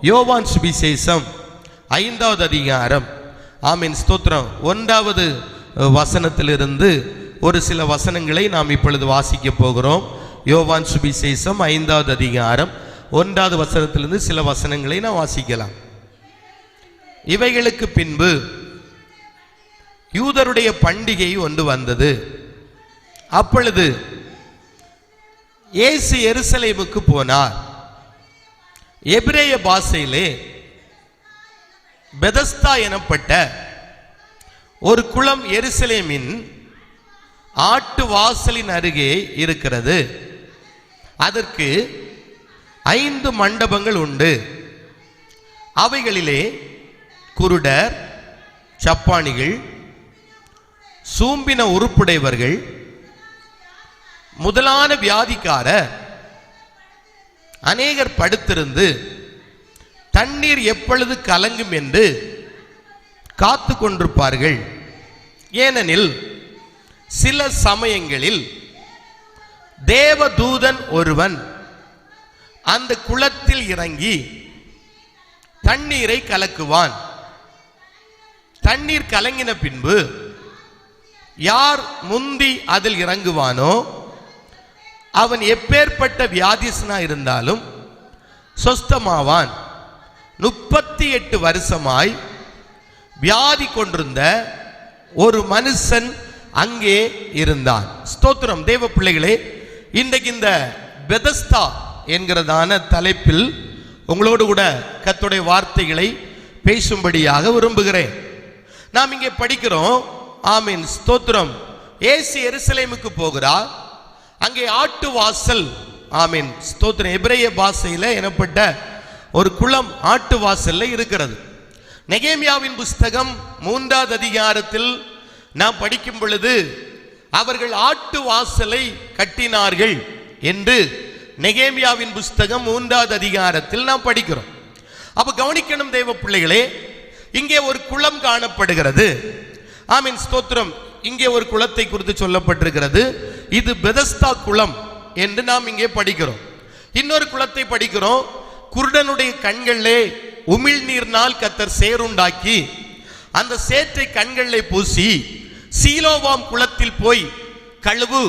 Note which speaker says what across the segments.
Speaker 1: யோவான் சுவிசேஷம் 5வது அதிகாரம், ஆமீன் ஸ்தோத்திரம், 1வது வசனத்திலிருந்து ஒரு சில வசனங்களை நாம் இப்பொழுது வாசிக்க போகிறோம். யோவான் சுவிசேஷம் 5வது அதிகாரம் 1வது வசனத்திலிருந்து சில வசனங்களை நாம் வாசிக்கலாம். இவைகளுக்கு பின்பு யூதருடைய பண்டிகை ஒன்று வந்தது. அப்பொழுது இயேசு எருசலேமுக்கு போனார். எபிரேய பாஷையிலே பெதஸ்தா எனப்பட்ட ஒரு குளம் எருசலேமின் ஆட்டு வாசலின் அருகே இருக்கிறது. அதற்கு 5 மண்டபங்கள் உண்டு. அவைகளிலே குருடர், சப்பானிகள், சூம்பின உறுப்புடையவர்கள் முதலான வியாதிக்காரர் அநேகர் படுத்திருந்து தண்ணீர் எப்பொழுது கலங்கும் என்று காத்து கொண்டிருப்பார்கள். ஏனெனில் சில சமயங்களில் தேவதூதன் ஒருவன் அந்த குளத்தில் இறங்கி தண்ணீரை கலக்குவான். தண்ணீர் கலங்கின பின்பு யார் முந்தி அதில் இறங்குவானோ அவன் எப்பேற்பட்ட வியாதிசனா இருந்தாலும் சொஸ்தமாவான். 38 வருஷமாய் வியாதி கொண்டிருந்த ஒரு மனுஷன் அங்கே இருந்தான். ஸ்தோத்திரம். தேவ பிள்ளைகளே, இன்றைக்கு இந்த பெதஸ்தா என்கிறதான தலைப்பில் உங்களோடு கூட கர்த்தருடைய வார்த்தைகளை பேசும்படியாக விரும்புகிறேன். நாம் இங்கே படிக்கிறோம், ஆமீன் ஸ்தோத்திரம், இயேசு எருசலேமுக்கு போகிறார். அங்கே ஆட்டு வாசல், ஆமீன் ஸ்தோத்திரம், எபிரேய பாஷையில் எனப்பட்ட ஒரு குளம் ஆட்டு வாசல்ல இருக்கிறது. நெகேமியாவின் புஸ்தகம் 3வது அதிகாரத்தில் நாம் படிக்கும் பொழுது அவர்கள் ஆட்டு வாசலை கட்டினார்கள் என்று நெகேமியாவின் புஸ்தகம் 3வது அதிகாரத்தில் நாம் படிக்கிறோம். அப்ப கவனிக்கணும் தேவ பிள்ளைகளே, இங்கே ஒரு குளம் காணப்படுகிறது. ஆமீன் ஸ்தோத்திரம். இங்கே ஒரு குளத்தை குறித்து சொல்லப்பட்டிருக்கிறது. இது பெதஸ்தா குளம் என்று நாம் இங்கே படிக்கிறோம். இன்னொரு குளத்தை படிக்கிறோம். குருடனுடைய கண்களிலே உமிழ்நீர்னால் கர்த்தர் சேறுண்டாக்கி அந்த சேற்றை கண்களிலே பூசி சீலோவாம் குளத்தில் போய் கழுவு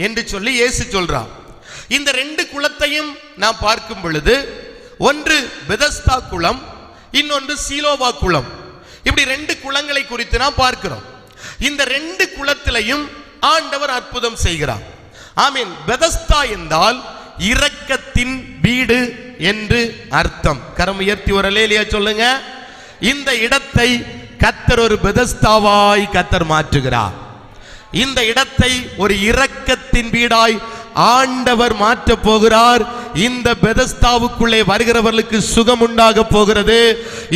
Speaker 1: என்று சொல்லி இயேசு சொல்றார். இந்த 2 குளத்தையும் நாம் பார்க்கும் பொழுது ஒன்று பெதஸ்தா குளம், இன்னொன்று சீலோவா குளம். இப்படி 2 குளங்களை குறித்து நாம் பார்க்கிறோம். இந்த 2 குளத்திலையும் ஆண்டவர் அற்புதம் செய்கிறார். ஆமீன். பெதஸ்தா என்றால் இரக்கத்தின் வீடு என்று அர்த்தம். கரம் உயர்த்தி ஒரு அல்லேலூயா சொல்லுங்க. இந்த இடத்தை கர்த்தர் ஒரு பெதஸ்தாவாய் கர்த்தர் மாற்றுகிறார். இந்த இடத்தை ஒரு இரக்கத்தின் வீடாய் ஆண்டவர் மாற்ற போகிறார். இந்த பெதஸ்தாவுக்குள்ளே வருகிறவர்களுக்கு சுகம் உண்டாக போகிறது.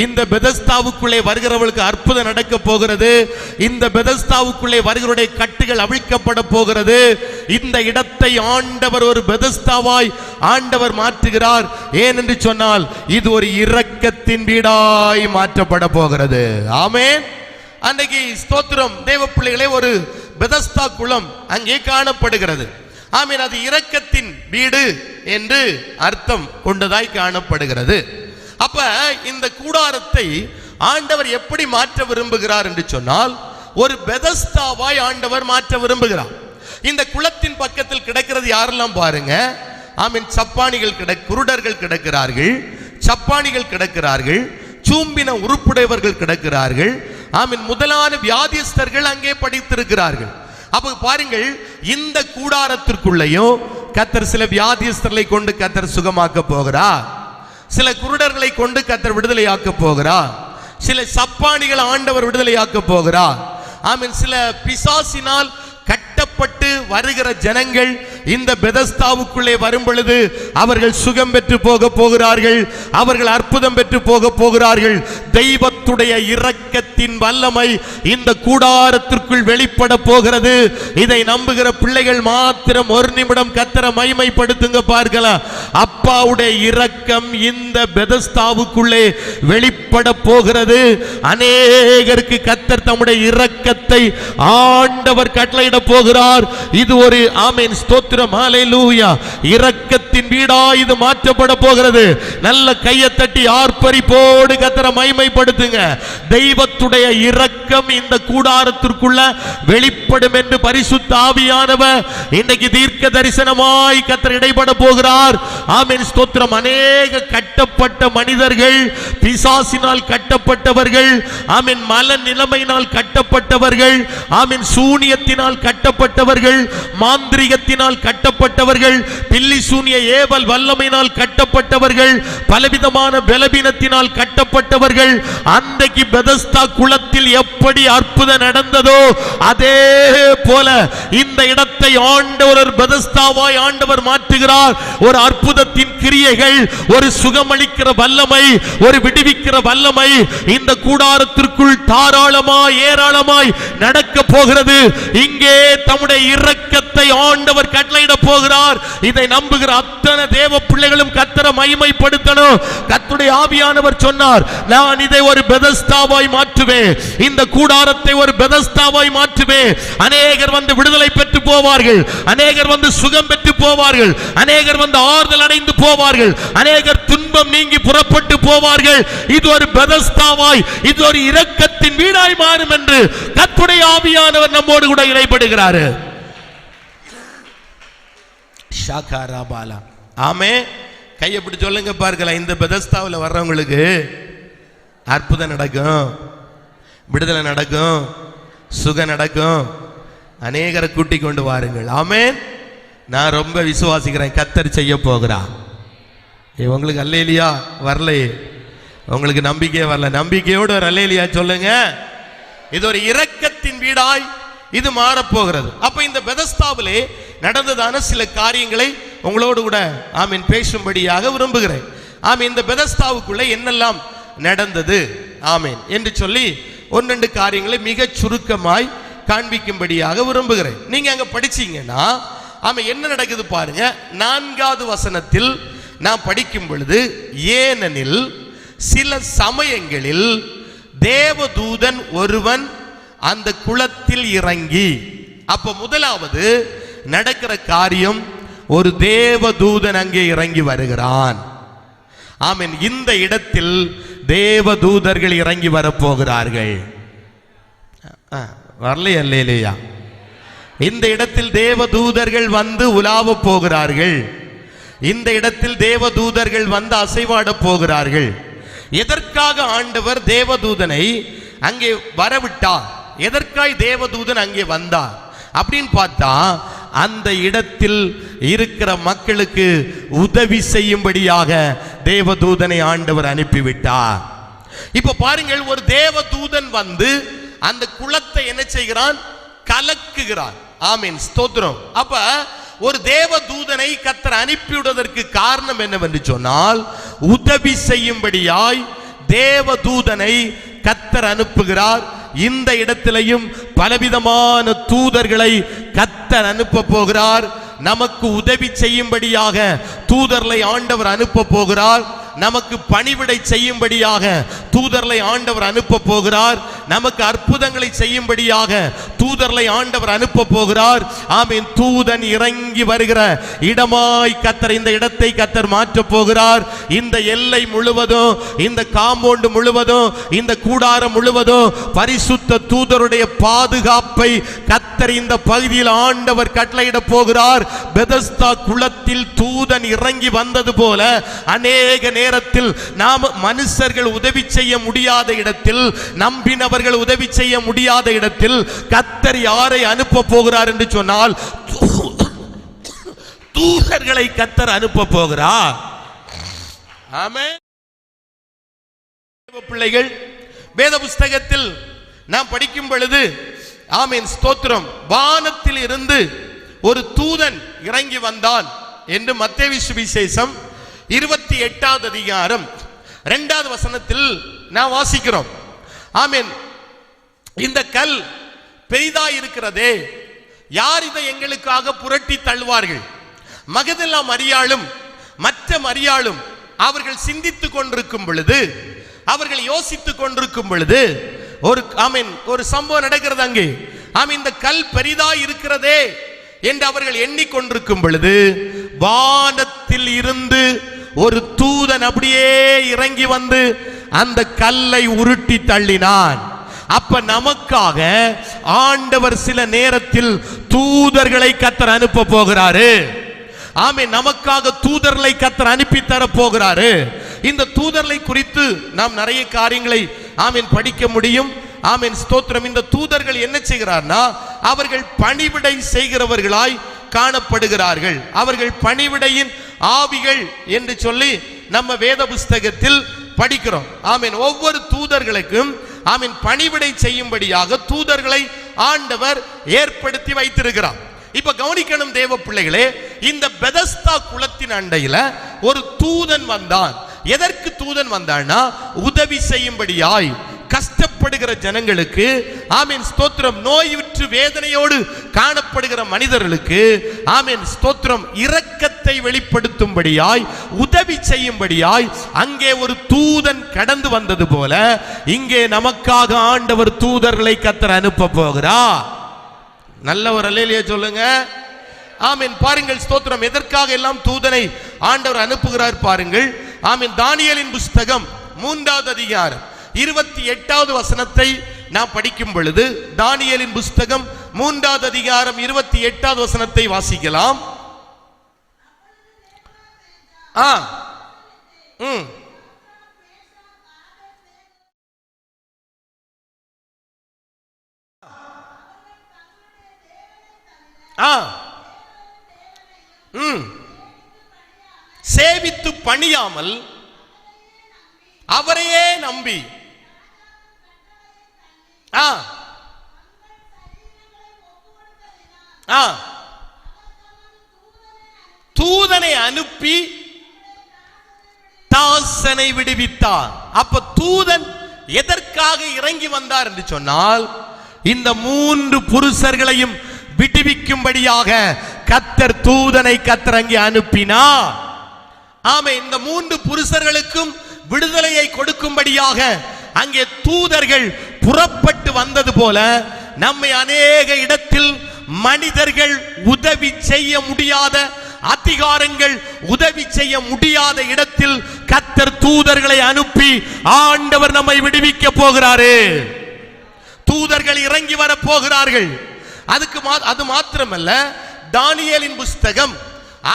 Speaker 1: இந்த பெதஸ்தாவுக்குள்ளே வருகிறவர்களுக்கு அற்புதம் நடக்க போகிறது. இந்த பெதஸ்தாவுக்குள்ளே வருகிறவருடைய கட்டுகள் அவிழ்க்கப்பட போகிறது. இந்த இடத்தை ஆண்டவர் ஒரு பெதஸ்தாவாய் ஆண்டவர் மாற்றுகிறார். ஏனென்று சொன்னால் இது ஒரு இரக்கத்தின் வீடாய் மாற்றப்பட போகிறது. ஆமென். அன்றைக்கு ஸ்தோத்திரம் தேவ பிள்ளைகளே, ஒரு பெதஸ்தா குளம் அங்கே காணப்படுகிறது. ஆமீன். அது இரக்கத்தின் வீடு என்று அர்த்தம் கொண்டதாய் காணப்படுகிறது. அப்ப இந்த கூடாரத்தை ஆண்டவர் எப்படி மாற்ற விரும்புகிறார் என்று சொன்னால் ஒரு பெதஸ்தாவாய் ஆண்டவர் மாற்ற விரும்புகிறார். இந்த குளத்தின் பக்கத்தில் கிடக்கிறது யாரெல்லாம் பாருங்க. ஆமீன். சப்பானிகள் குருடர்கள் கிடக்கிறார்கள், சப்பானிகள் கிடக்கிறார்கள், சூம்பின உறுப்புடையவர்கள் கிடக்கிறார்கள். ஆமீன். முதலான வியாதிஸ்தர்கள் அங்கே படித்திருக்கிறார்கள். அப்ப பாருங்கள், இந்த கூடாரத்திற்குள்ளேயும் கர்த்தர் சில வியாதிஸ்தர்களை கொண்டு கர்த்தர் சுகமாக்க போகிறார். சில குருடர்களை கொண்டு கர்த்தர் விடுதலையாக்க போகிறார். சில சப்பானிகள் ஆண்டவர் விடுதலையாக்க போகிறார். ஆமீன். சில பிசாசினால் கட்டப்பட்டு வருகிற ஜனங்கள் இந்த பெதஸ்தாவுக்குள்ளே வரும் பொழுது அவர்கள் சுகம் பெற்று போக போகிறார்கள். அவர்கள் அற்புதம் பெற்று போக போகிறார்கள். தெய்வத்துடைய தெய்வத்துடைய இரக்கத்தின் வல்லமை இந்த கூடாரத்திற்குள் வெளிப்பட போகிறது. இதை நம்புகிற பிள்ளைகள் மாத்திரம் ஒரு நிமிடம் கர்த்தரை மகிமைப்படுத்துங்க பார்க்கலாம். அப்பாவுடைய இரக்கம் இந்த பெதஸ்தாவுக்குள்ளே வெளிப்பட போகிறது. அநேகருக்கு கர்த்தர் தம்முடைய இரக்கத்தை ஆண்டவர் கட்டளையிட போகிறார். இது ஒரு ஆமென் ஸ்தோத்திரம் ஹல்லேலூயா. இரக்கத்தின் வீடா இது மாற்றப்பட போகிறது. நல்ல கையை தட்டி ஆர்ப்பரிப்போடு கர்த்தரை மகிமைப்படுத்துங்க. தெய்வத்துடைய இரக்கம் இந்த கூடாரத்திற்குள்ள வெளிப்படும் என்று பரிசுத்த ஆவியானவர் இன்னைக்கு தீர்க்க தரிசனமாய் கர்த்தர் இடைப்பட போகிறார். ஆமென் ஸ்தோத்திரம். அநேக கட்டப்பட்ட மனிதர்கள், பிசாசினால் கட்டப்பட்டவர்கள், ஆமென் மல நிலைமையினால் கட்டப்பட்டவர்கள், ஆமென் சூனியத்தினால் கட்டப்பட்டவர்கள், மாந்திரிகத்தினால் கட்டப்பட்டவர்கள், பில்லி சூனிய ஏவல் வல்லமையினால் கட்டப்பட்டவர்கள், பலவிதமான பலவீனத்தினால் கட்டப்பட்டவர்கள். அன்றைக்கு பெதஸ்தா குளத்தில் எப்படி அற்புதம் நடந்ததோ அதே போல இந்த இடத்தை ஆண்டவர் பெதஸ்தாவாய் ஆண்டவர் மாற்றுகிறார். ஒரு அற்புதத்தின் கிரியைகள், ஒரு சுகமளிக்கிற வல்லமை, ஒரு விடுவிக்கிற வல்லமை இந்த கூடாரத்திற்குள் தாராளமாய் ஏராளமாய் நடக்க போகிறது. இங்கே தம்முடைய இரக்கத்தை ஆண்டவர் கட்டளையிட போகிறார். இதை நம்புகிற அத்தனை தேவ பிள்ளைகளும் கர்த்தரை மகிமைப்படுத்தணும். கர்த்தருடைய ஆவியானவர் சொன்னார், நான் இதை ஒரு பெதஸ்தாவாய் மாற்றுவேன், இந்த கூடாரத்தை ஒரு பெதஸ்தாவாய் மாற்றுவேன். அநேகர் வந்து விடுதலை பெற்று போவார்கள், அநேகர் வந்து சுகம் பெற்று போவார்கள், அநேகர் வந்து ஆறுதல் அடைந்து போவார்கள், அநேகர் துன்பம் நீங்கி புறப்பட்டு போவார்கள். இது ஒரு பெதஸ்தாவாய், இது ஒரு இரக்கத்தின் வீடாய் மாறும் என்று கர்த்தருடைய ஆவியானவர் நம்மோடு கூட இடைப்படுகிறார். ஷாகாராபாலா ஆமே. கையை பிடி சொல்லுங்க பார்க்கலாம். இந்த பெதஸ்தாவில் வர்றவங்களுக்கு அற்புதம் நடக்கும், விடுதலை நடக்கும், சுகம் நடக்கும். அநேகரை கூட்டி கொண்டு வாருங்கள். ஆமென். நான் ரொம்ப விசுவாசிக்கிறேன் கர்த்தர் செய்ய போகிறார். உங்களுக்கு அல்லேலியா வரலையே, உங்களுக்கு நம்பிக்கையே வரல. நம்பிக்கையோடு ஒரு அல்லேலியா சொல்லுங்க. இது ஒரு இரக்கத்தின் வீடாய் இது மாறப்போகிறது. அப்ப இந்த பெதஸ்தாவிலே நடந்ததான சில காரியங்களை உங்களோடு கூட ஆமீன் பேசும்படியாக விரும்புகிறேன். ஆமீன். இந்த பெதஸ்தாவுக்குள்ளே என்னெல்லாம் நடந்தது ஆமீன் என்று சொல்லி ஒன்று காரியங்களை மிக சுருக்கமாய் காண்பிக்கும்படியாக விரும்புகிறேன். நீங்க அங்க படிச்சீங்கன்னா ஆமீன் என்ன நடக்குது பாருங்க. 4வது வசனத்தில் நான் படிக்கும் பொழுது, ஏனெனில் சில சமயங்களில் தேவதூதன் ஒருவன் அந்த குளத்தில் இறங்கி. அப்ப முதலாவது நடக்கிற காரியம், ஒரு தேவதூதன் அங்கே இறங்கி வருகிறான். ஆமென். இந்த இடத்தில் தேவதூதர்கள் இறங்கி வரப்போகிறார்கள். வரலையா இல்லையா? இந்த இடத்தில் தேவதூதர்கள் வந்து உலாவ போகிறார்கள். இந்த இடத்தில் தேவதூதர்கள் வந்து அசைவாட போகிறார்கள். எதற்காக ஆண்டவர் தேவதூதனை அங்கே வரவிட்டார்? எதற்காய் தேவதூதன் அங்கே வந்தார் அப்படின்னு பார்த்தா, அந்த இடத்தில் இருக்கிற மக்களுக்கு உதவி செய்யும்படியாக தேவதூதனை ஆண்டவர் அனுப்பிவிட்டார். இப்ப பாருங்கள், ஒரு தேவதூதன் வந்து அந்த குளத்தை என்ன செய்கிறான்? கலக்குகிறான். ஆமீன் ஸ்தோத்திரம். அப்ப ஒரு தேவதூதனை கர்த்தர் அனுப்பிவிடுவதற்கு காரணம் என்னவென்று சொன்னால், உதவி செய்யும்படியாய் தேவதூதனை கர்த்தர் அனுப்புகிறார். இந்த இடத்திலையும் பலவிதமான தூதர்களை கர்த்தர் அனுப்ப போகிறார். நமக்கு உதவி செய்யும்படியாக தூதர்களை ஆண்டவர் அனுப்ப போகிறார். நமக்கு பணிவிடை செய்யும்படியாக தூதர்களை ஆண்டவர் அனுப்ப போகிறார். நமக்கு அற்புதங்களை செய்யும்படியாக தூதர்களை ஆண்டவர் அனுப்ப போகிறார். ஆமீன். தூதன் இறங்கி வருகிற இடமாய் கர்த்தர் இந்த இடத்தை கர்த்தர் மாற்ற போகிறார். இந்த எல்லை முழுவதும், இந்த காம்பவுண்ட் முழுவதும், இந்த கூடாரம் முழுவதும் பரிசுத்த தூதருடைய பாதுகாப்பை கர்த்தர் இந்த பகுதியில் ஆண்டவர் கட்டளையிட போகிறார். பெதஸ்தா குளத்தில் தூதன் இறங்கி வந்தது போல அநேக நேரத்தில் நாம் மனுஷர்கள் உதவி செய்ய முடியாத இடத்தில், நம்பினவர்கள் உதவி செய்ய முடியாத இடத்தில் கர்த்தர் யாரை அனுப்ப போகிறார் என்று சொன்னால், தூதர்களை கர்த்தர் அனுப்ப போகிறார். ஆமென். பிள்ளைகள், வேத புஸ்தகத்தில் நாம் படிக்கும் பொழுது ஆமென் ஸ்தோத்திரம், வானத்தில் இருந்து ஒரு தூதன் இறங்கி வந்தான் என்று மத்தேயு சுவிசேஷம் 28வது அதிகாரம் 2வது வசனத்தில் நாம் வாசிக்கிறோம். ஆமென். இந்த கல் பெரிதா இருக்கிறதே, யார் இதை எங்களுக்காக புரட்டி தள்ளுவார்கள்? மகதலா மரியாளும் மற்ற மரியாளும் அவர்கள் சிந்தித்துக் கொண்டிருக்கும் பொழுது, அவர்கள் யோசித்துக் கொண்டிருக்கும் பொழுது ஒரு சம்பவம் நடக்கிறது அங்கே. இந்த கல் பெரிதா இருக்கிறதே என்று அவர்கள் எண்ணிக்கொண்டிருக்கும் பொழுது, வானத்தில் இருந்து ஒரு தூதன் அப்படியே இறங்கி வந்து அந்த கல்லை உருட்டி தள்ளினான். அப்ப நமக்காக ஆண்டவர் சில நேரத்தில் தூதர்களை கர்த்தர் அனுப்ப போகிறாரு. ஆமென். நமக்காக தூதர்களை கர்த்தர் அனுப்பி தர போகிறாரு. இந்த தூதர்களை குறித்து நாம் நிறைய காரியங்களை படிக்க முடியும். ஆமென், ஸ்தோத்திரம். இந்த தூதர்கள் என்ன செய்கிறார்னா, அவர்கள் பணிவிடை செய்கிறவர்களாய் காணப்படுகிறார்கள். அவர்கள் பணிவிடையின் ஆவிகள் என்று சொல்லி நம்ம வேத புஸ்தகத்தில் படிக்கிறோம். ஆமென். ஒவ்வொரு தூதர்களுக்கும் பணிவிடை செய்யும்படியாக தூதர்களை ஆண்டவர் ஏற்படுத்தி வைத்திருக்கிறார். இப்ப கவனிக்கணும் தேவ பிள்ளைகளே, இந்த பெதஸ்தா குளத்தின் அண்டையில ஒரு தூதன் வந்தான். எதற்கு தூதன் வந்தான்னா, உதவி செய்யும்படியாய் கஷ்டப்படுகிற ஜனங்களுக்கு, ஆமென் ஸ்தோத்திரம், நோயுற்று வேதனையோடு காணப்படுகிற மனிதர்களுக்கு, ஆமென் ஸ்தோத்திரம், இரக்கத்தை வெளிப்படுத்தும்படியாய் உதவி செய்யும்படியாய் அங்கே ஒரு தூதன் கடந்து வந்தது போல இங்கே நமக்காக ஆண்டவர் தூதர்களை கர்த்தர் அனுப்ப போகிறார். நல்ல ஒரு அல்லேலூயா சொல்லுங்க. ஆமென். பாருங்கள் ஸ்தோத்திரம், எதற்காக எல்லாம் தூதனை ஆண்டவர் அனுப்புகிறார் பாருங்கள். ஆமென். தானியேலின் புஸ்தகம் 3வது அதிகாரம் 28வது வசனத்தை நாம் படிக்கும் பொழுது, தானியேலின் புஸ்தகம் 3வது அதிகாரம் 28வது வசனத்தை வாசிக்கலாம். சேவித்து பணியாமல் அவரையே நம்பி தூதனை அனுப்பி தாசனை விடுவித்தார். அப்ப தூதன் எதற்காக இறங்கி வந்தார் என்று சொன்னால், இந்த 3 புருஷர்களையும் விடுவிக்கும்படியாக கர்த்தர் தூதனை கர்த்தர் அங்கே அனுப்பினார். ஆமென். இந்த 3 புருஷர்களுக்கும் விடுதலையை கொடுக்கும்படியாக அங்கே தூதர்கள் புறப்பட்டு வந்தது போல, நம்மை அநேக இடத்தில் மனிதர்கள் உதவி செய்ய முடியாத, அதிகாரங்கள் உதவி செய்ய முடியாத இடத்தில் கர்த்தர் தூதர்களை அனுப்பி ஆண்டவர் நம்மை விடுவிக்க போகிறாரு. தூதர்கள் இறங்கி வர போகிறார்கள். அது மாத்திரமல்ல, தானியேலின் புஸ்தகம்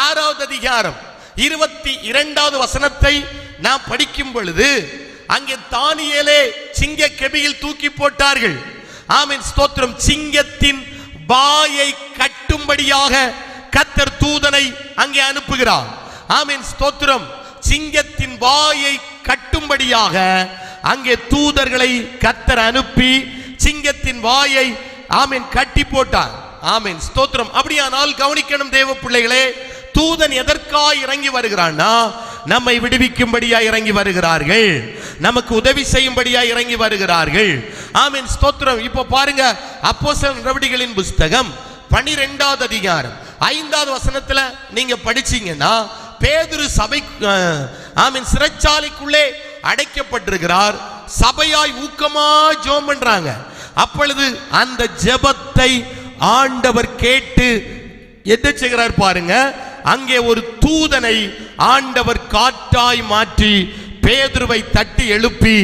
Speaker 1: 6வது அதிகாரம் 22வது வசனத்தை நாம் படிக்கும் பொழுது, அங்கே தானியேலே சிங்க கெபியில் தூக்கி போட்டார்கள். ஆமென் ஸ்தோத்திரம். சிங்கத்தின் வாயை கட்டும்படியாக கர்த்தர் தூதனை அங்கே அனுப்புகிறார். ஆமென் ஸ்தோத்திரம். சிங்கத்தின் வாயை கட்டும்படியாக அங்கே தூதர்களை கர்த்தர் அனுப்பி சிங்கத்தின் வாயை ஆமென் கட்டி போட்டார். ஆமென் ஸ்தோத்திரம். அப்படியானால் கவனிக்கணும் தேவ பிள்ளைகளே, தூதன் எதற்காக இறங்கி வருகிறான்னா, நம்மை விடுவிக்கும்படியா இறங்கி வருகிறார்கள், நமக்கு உதவி செய்யும்படியா இறங்கி வருகிறார்கள். ஆமென் ஸ்தோத்திரம். இப்போ பாருங்க, அப்போஸ்தலர் நடவடிக்கைகளின் புஸ்தகம் 12வது அதிகாரம் 5வது வசனத்துல நீங்க படிச்சீங்கன்னா, பேதுரு சபை ஆமென் சிறைச்சாலைக்குள்ளே அடைக்கப்பட்டிருக்கிறார். சபையாய் ஊக்கமா ஜெபம் பண்றாங்க. அப்பொழுது அந்த ஜெபத்தை ஆண்டவர் கேட்டு என்ன செய்கிறார் பாருங்க, அங்கே ஒரு தூதனை ஆண்டவர் காற்றாய் மாற்றி பேதுருவை தட்டி எழுப்பி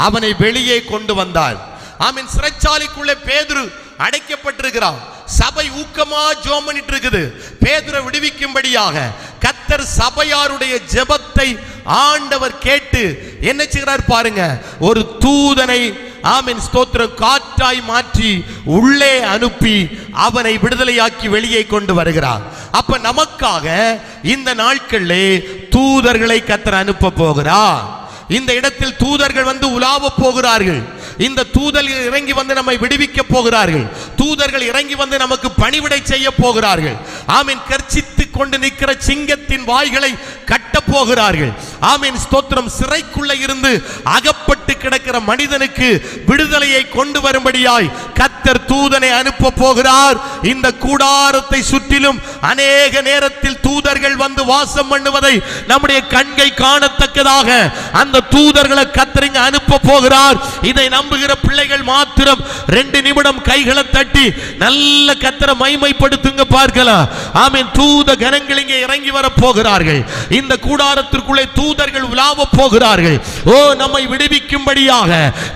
Speaker 1: அவனை வெளியே கொண்டு வந்தார். ஆமென். சிறைச்சாலைக்குள்ளே பேதுரு அடைக்கப்பட்டிருக்கிறார். சபை ஊக்கமா ஜெபம் பண்ணிட்டு இருக்குது பேதுரை விடுவிக்கும்படியாக. கர்த்தர் சபையாருடைய ஜெபத்தை ஆண்டவர் கேட்டு என்ன செய்கிறார் பாருங்க, ஒரு தூதனை ஆமென் ஸ்தோத்திரம் காற்றாய் மாற்றி உள்ளே அனுப்பி அவனை விடுதலையாக்கி வெளியே கொண்டு வருகிறார். அப்ப நமக்காக இந்த நாட்களிலே தூதர்களை கர்த்தர் அனுப்ப போகிறார். இந்த இடத்தில் தூதர்கள் வந்து உலாவ போகிறார்கள். இந்த தூதர்கள் இறங்கி வந்து நம்மை விடுவிக்க போகிறார்கள். தூதர்கள் இறங்கி வந்து நமக்கு பணிவிடை செய்ய போகிறார்கள். ஆமென். கர்ச்சித்து கொண்டு நிற்கிற சிங்கத்தின் வாய்களை கட்ட போகிறார்கள். ஆமென் ஸ்தோத்திரம். சிறைக்குள்ள இருந்து அகப்பட்டு கிடக்கிற மனிதனுக்கு விடுதலையை கொண்டு வரும்படியாய் கர்த்தர் தூதனை அனுப்ப போகிறார். இந்த கூடாரத்தை சுற்றிலும் அநேக நேரத்தில் தூதர்கள் வந்து வாசம் பண்ணுவதை நம்முடைய கண்கள் காணத்தக்கதாக அந்த தூதர்களை கர்த்தர் இங்கு அனுப்ப போகிறார். இதை நம்புகிற பிள்ளைகள் மாத்திரம் 2 நிமிடம் கைகளை தட்டி நல்ல கர்த்தரை மகிமைப்படுத்துங்க பார்க்கலாம். ஆமென். தூத கணங்கள் இங்கே இறங்கி வர போகிறார்கள். இந்த கூடாரத்திற்குள்ளே தூதர்கள் உலாவ போகிறார்கள். ஓ, நம்மை விடுவிக்கும்படியாக,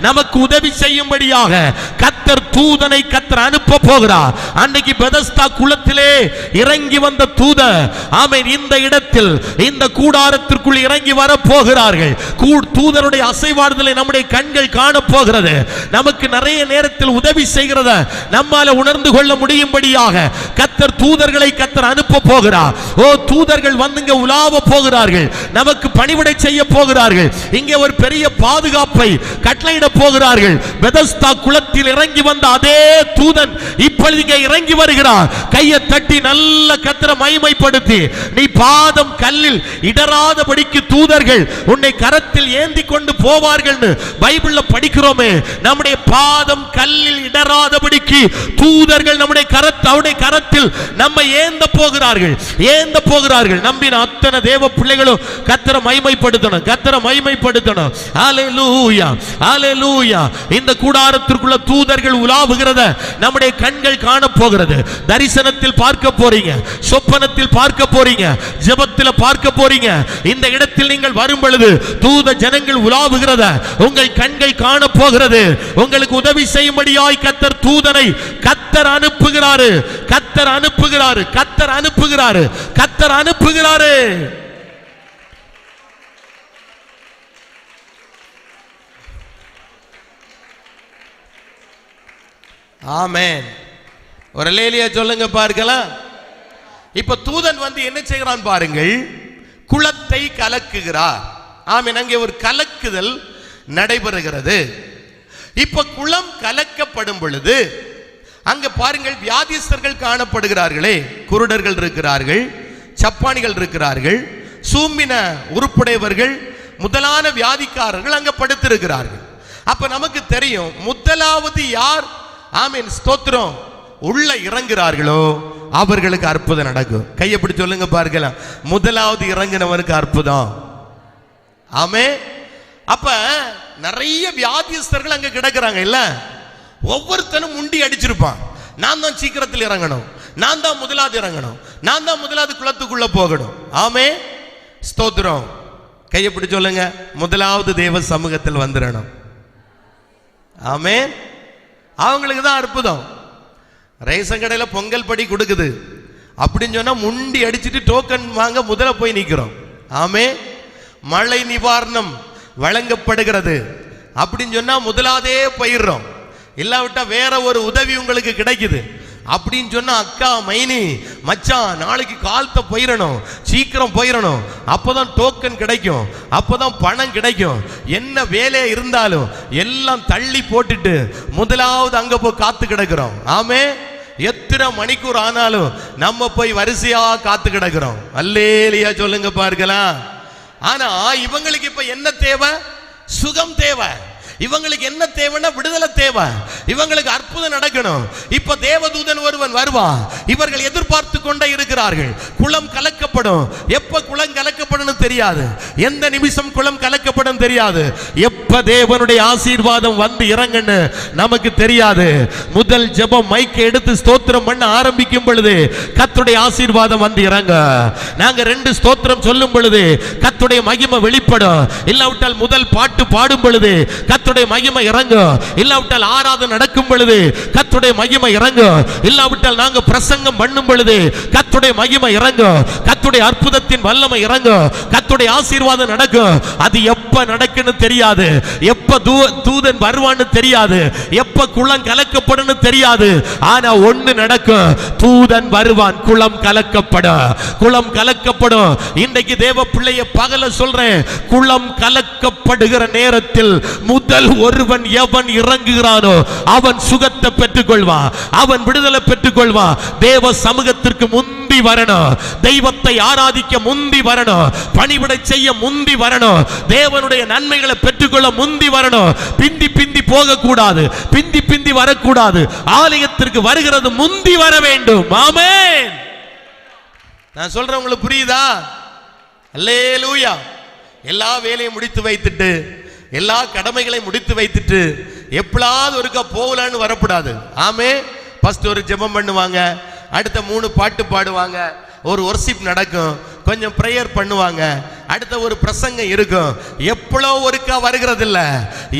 Speaker 1: நமக்கு உதவி செய்யும்படியாக கர்த்தர் தூதனை கர்த்தர் அனுப்ப போகிறார். அன்னைக்கு பெதஸ்தா குளத்திலே இறங்கி வந்த தூதர், ஆமென், இந்த இடத்தில் இந்த கூடாரத்திற்குள் இறங்கி வர போகிறார்கள். தூதருடைய அசைவாடுதலை நம்முடைய கண்கள் காண போகிறது. நமக்கு நிறைய நேரத்தில் உதவி செய்கிறத நம்மால உணர்ந்து கொள்ள முடியும்படியாக கர்த்தர் தூதர்களை கர்த்தர் அனுப்ப போகிறார். ஓ, தூதர்கள் வந்துங்க உலாவ போகிறார்கள். நமக்கு பணிவிடை செய்ய போகிறார்கள். இங்கே ஒரு பெரிய பாதுகாப்பை கட்டளையிட போகிறார்கள். பெதஸ்தா குளத்தில் இறங்கி வந்த அதே தூதன் இப்பொழுது இங்கே இறங்கி வருகிறார். கையை தட்டி நல்ல கர்த்தரை மகிமைப்படுத்தி, நீ பாதம் கல்லில் இடராதபடிக்கு தூதர்கள் உன்னை கரத்தில் ஏந்தி கொண்டு போவார்கள் பைபிள்ல படிக்கிறோமே. நம்முடைய பாதம் கல்லில் இடராதபடிக்கு தூதர்கள் நம்முடைய கரத்தில் நம்மை ஏந்த போகிறார்கள், ஏந்த போகிறார்கள். நம்பின அத்தனை தேவ பிள்ளைகளும் கர்த்தரை மகிமைப்படுத்தணும், கர்த்தரை மகிமைப்படுத்தணும். ஹல்லேலூயா, ஹல்லேலூயா. இந்த கூடாரத்திற்குள்ள தூதர்கள் உலாவுகிறத நம்முடைய கண்கள் காண போகிறது. தரிசனத்தில் பார்க்க போறீங்க, சொப்பனத்தில் பார்க்க போறீங்க, ஜெபத்தில் பார்க்க போறீங்க. இந்த இடத்தில் நீங்கள் வரும் பொழுது தூத ஜனங்கள் உலாவுகிறத உங்கள் கண்கள் காண போகிறது. உங்களுக்கு உதவி செய்யும்படியாய் கர்த்தர் தூதனை கர்த்தர் அனுப்புகிறாரு, கர்த்தர் அனுப்புகிறாரு, கர்த்தர் அனுப்புகிறாரு, கர்த்தர் அனுப்புகிறாரு. ஆமென். ஒரு அல்லேலூயா சொல்லுங்க பார்க்கலாம். இப்ப தூதன் வந்து என்ன செய்கிறான் பாருங்கள், குளத்தை கலக்குகிறார். ஆமென். அங்கே ஒரு கலக்குதல் நடைபெறுகிறது. இப்ப குளம் கலக்கப்படும் பொழுது அங்க பாருங்கள், வியாதிஸ்தர்கள் காணப்படுகிறார்களே, குருடர்கள் இருக்கிறார்கள், சப்பானிகள் இருக்கிறார்கள், சூம்பின உறுப்புடையவர்கள், முதலான வியாதிக்காரர்கள் அங்க படுத்திருக்கிறார்கள். அப்ப நமக்கு தெரியும் முதலாவது யார், ஆமென், ஸ்தோத்திரம், உள்ள இறங்குகிறார்களோ அவர்களுக்கு அற்புதம் நடக்கும். கையை பிடிச்சு சொல்லுங்க பார்க்கலாம், முதலாவது இறங்கினவனுக்கு அற்புதம். ஆமென். அப்ப நிறைய வியாதிஸ்தர்கள் அங்க கிடக்குறாங்க இல்ல, ஒவ்வொருத்தனும் முண்டி அடிச்சிருப்பான். நான் தான் சீக்கிரத்தில் இறங்கணும், நான் தான் முதலாவது இறங்கணும், நான் தான் முதலாவது குளத்துக்குள்ள போகணும். ஆமென், ஸ்தோத்திரம். கையை பிடிச்சு சொல்லுங்க, முதலாவது தேவ சமூகத்தில் வந்துடணும். ஆமென். அவங்களுக்கு தான் அற்புதம். ரேஷன் கடையில் பொங்கல் படி கொடுக்குது அப்படின்னு சொன்னா முண்டி அடிச்சுட்டு டோக்கன் வாங்க முதல்ல போய் நிற்கிறோம். ஆமென். மழை நிவாரணம் வழங்கப்படுகிறது அப்படின்னு சொன்னா முதலாவதே போயிடுறோம். இல்லாவிட்டா வேற ஒரு உதவி உங்களுக்கு கிடைக்குது அப்படின்னு சொன்னா, அக்கா, மைனி, மச்சான், நாளைக்கு காலத்தை போயிடணும், சீக்கிரம் போயிடணும், அப்போதான் டோக்கன் கிடைக்கும், அப்போதான் பணம் கிடைக்கும். என்ன வேலையா இருந்தாலும் எல்லாம் தள்ளி போட்டுட்டு முதலாவது அங்க போய் காத்து கிடக்கிறோம். ஆமே, எத்தனை மணிக்கூர் ஆனாலும் நம்ம போய் வரிசையா காத்து கிடக்கிறோம். அல்லேலூயா சொல்லுங்க பார்க்கலாம். ஆனா இவங்களுக்கு இப்ப என்ன தேவை? சுகம் தேவை. இவங்களுக்கு என்ன தேவைன்னா விடுதலை தேவை. இவங்களுக்கு அற்புதம் நடக்கணும். இப்ப தேவதூதன் ஒருவன் வருவான். இவர்கள் எதிர்பார்த்து கொண்டே இருக்கிறார்கள். குளம் கலக்கப்படும். எப்ப குளம் கலக்கப்படும் தெரியாது, எந்த நிமிஷம் குளம் கலக்கப்படும் தெரியாது, எப்ப தேவனுடைய ஆசீர்வாதம் வந்து இறங்குன்னு நமக்கு தெரியாது. முதல் ஜெபம் மைக்கை எடுத்து ஸ்தோத்திரம் பண்ண ஆரம்பிக்கும் பொழுது கர்த்தருடைய ஆசீர்வாதம் வந்து இறங்க. நாங்க 2 ஸ்தோத்திரம் சொல்லும் பொழுது கர்த்தருடைய மகிமை வெளிப்படும். இல்லாவிட்டால் முதல் பாட்டு பாடும் பொழுது கர்த்தருடைய மகிமை இறங்கும். இல்லாவிட்டால் ஆராதனை நடக்கும் பொழுது கர்த்தருடைய மகிமை இறங்கும். இல்லாவிட்டால் நாங்க பிரசங்கம் பண்ணும் பொழுது கர்த்தருடைய மகிமை இறங்கும். கர்த்தருடைய அற்புதத்தின் வல்லமை இறங்கும். கர்த்தருடைய ஆசீர்வாதம் நடக்கும். அது எப்ப நடக்குன்னு தெரியாது, எப்ப தூதன் வருவான்னு தெரியாது, எப்ப குளம் கலக்கப்படும் தெரியாது. ஆனா ஒண்ணு நடக்கும், தூதன் வருவான், குளம் கலக்கப்படும். குளம் கலக்கப்படும். இன்றைக்கு தேவ பிள்ளைய பகல சொல்றேன், குளம் கலக்கப்படுகிற நேரத்தில் முதல் ஒருவன் எவன் இறங்குகிறானோ அவன் சுகத்தை பெற்றுக் கொள்வான், அவன் விடுதலை பெற்றுக் கொள்வான். தேவ சமூகத்திற்கு முந்தி
Speaker 2: முந்தி வரணும், தெய்வத்தை ஆராதிக்க முந்தி வரணும், பணிவிடை செய்ய முந்தி வரணும், தேவனுடைய நன்மைகளை பெற்றுக்கொள்ள முந்தி வரணும். பிந்தி பிந்தி போக கூடாது, பிந்தி பிந்தி வரக்கூடாது. ஆலயத்திற்கு வருகிறது முந்தி வர வேண்டும். ஆமென்.
Speaker 1: நான் சொல்றேன், உங்களுக்கு புரியுதா? அல்லேலூயா. எல்லா வேலையும் முடித்து வைத்துட்டு, எல்லா கடமைகளையும் முடித்து வைத்துட்டு எப்பளாவது ஒருக்கா போகலான்னு வரக்கூடாது. ஆமே. ஃபர்ஸ்ட் ஒரு ஜெபம் பண்ணுவாங்க, அடுத்த 3 பாட்டு பாடுவாங்க, ஒரு வொர்ஷிப் நடக்கும், கொஞ்சம் பிரேயர் பண்ணுவாங்க, அடுத்த ஒரு பிரசங்கம் இருக்கும். எப்பளோ ஒருக்கா வருகிறது இல்ல.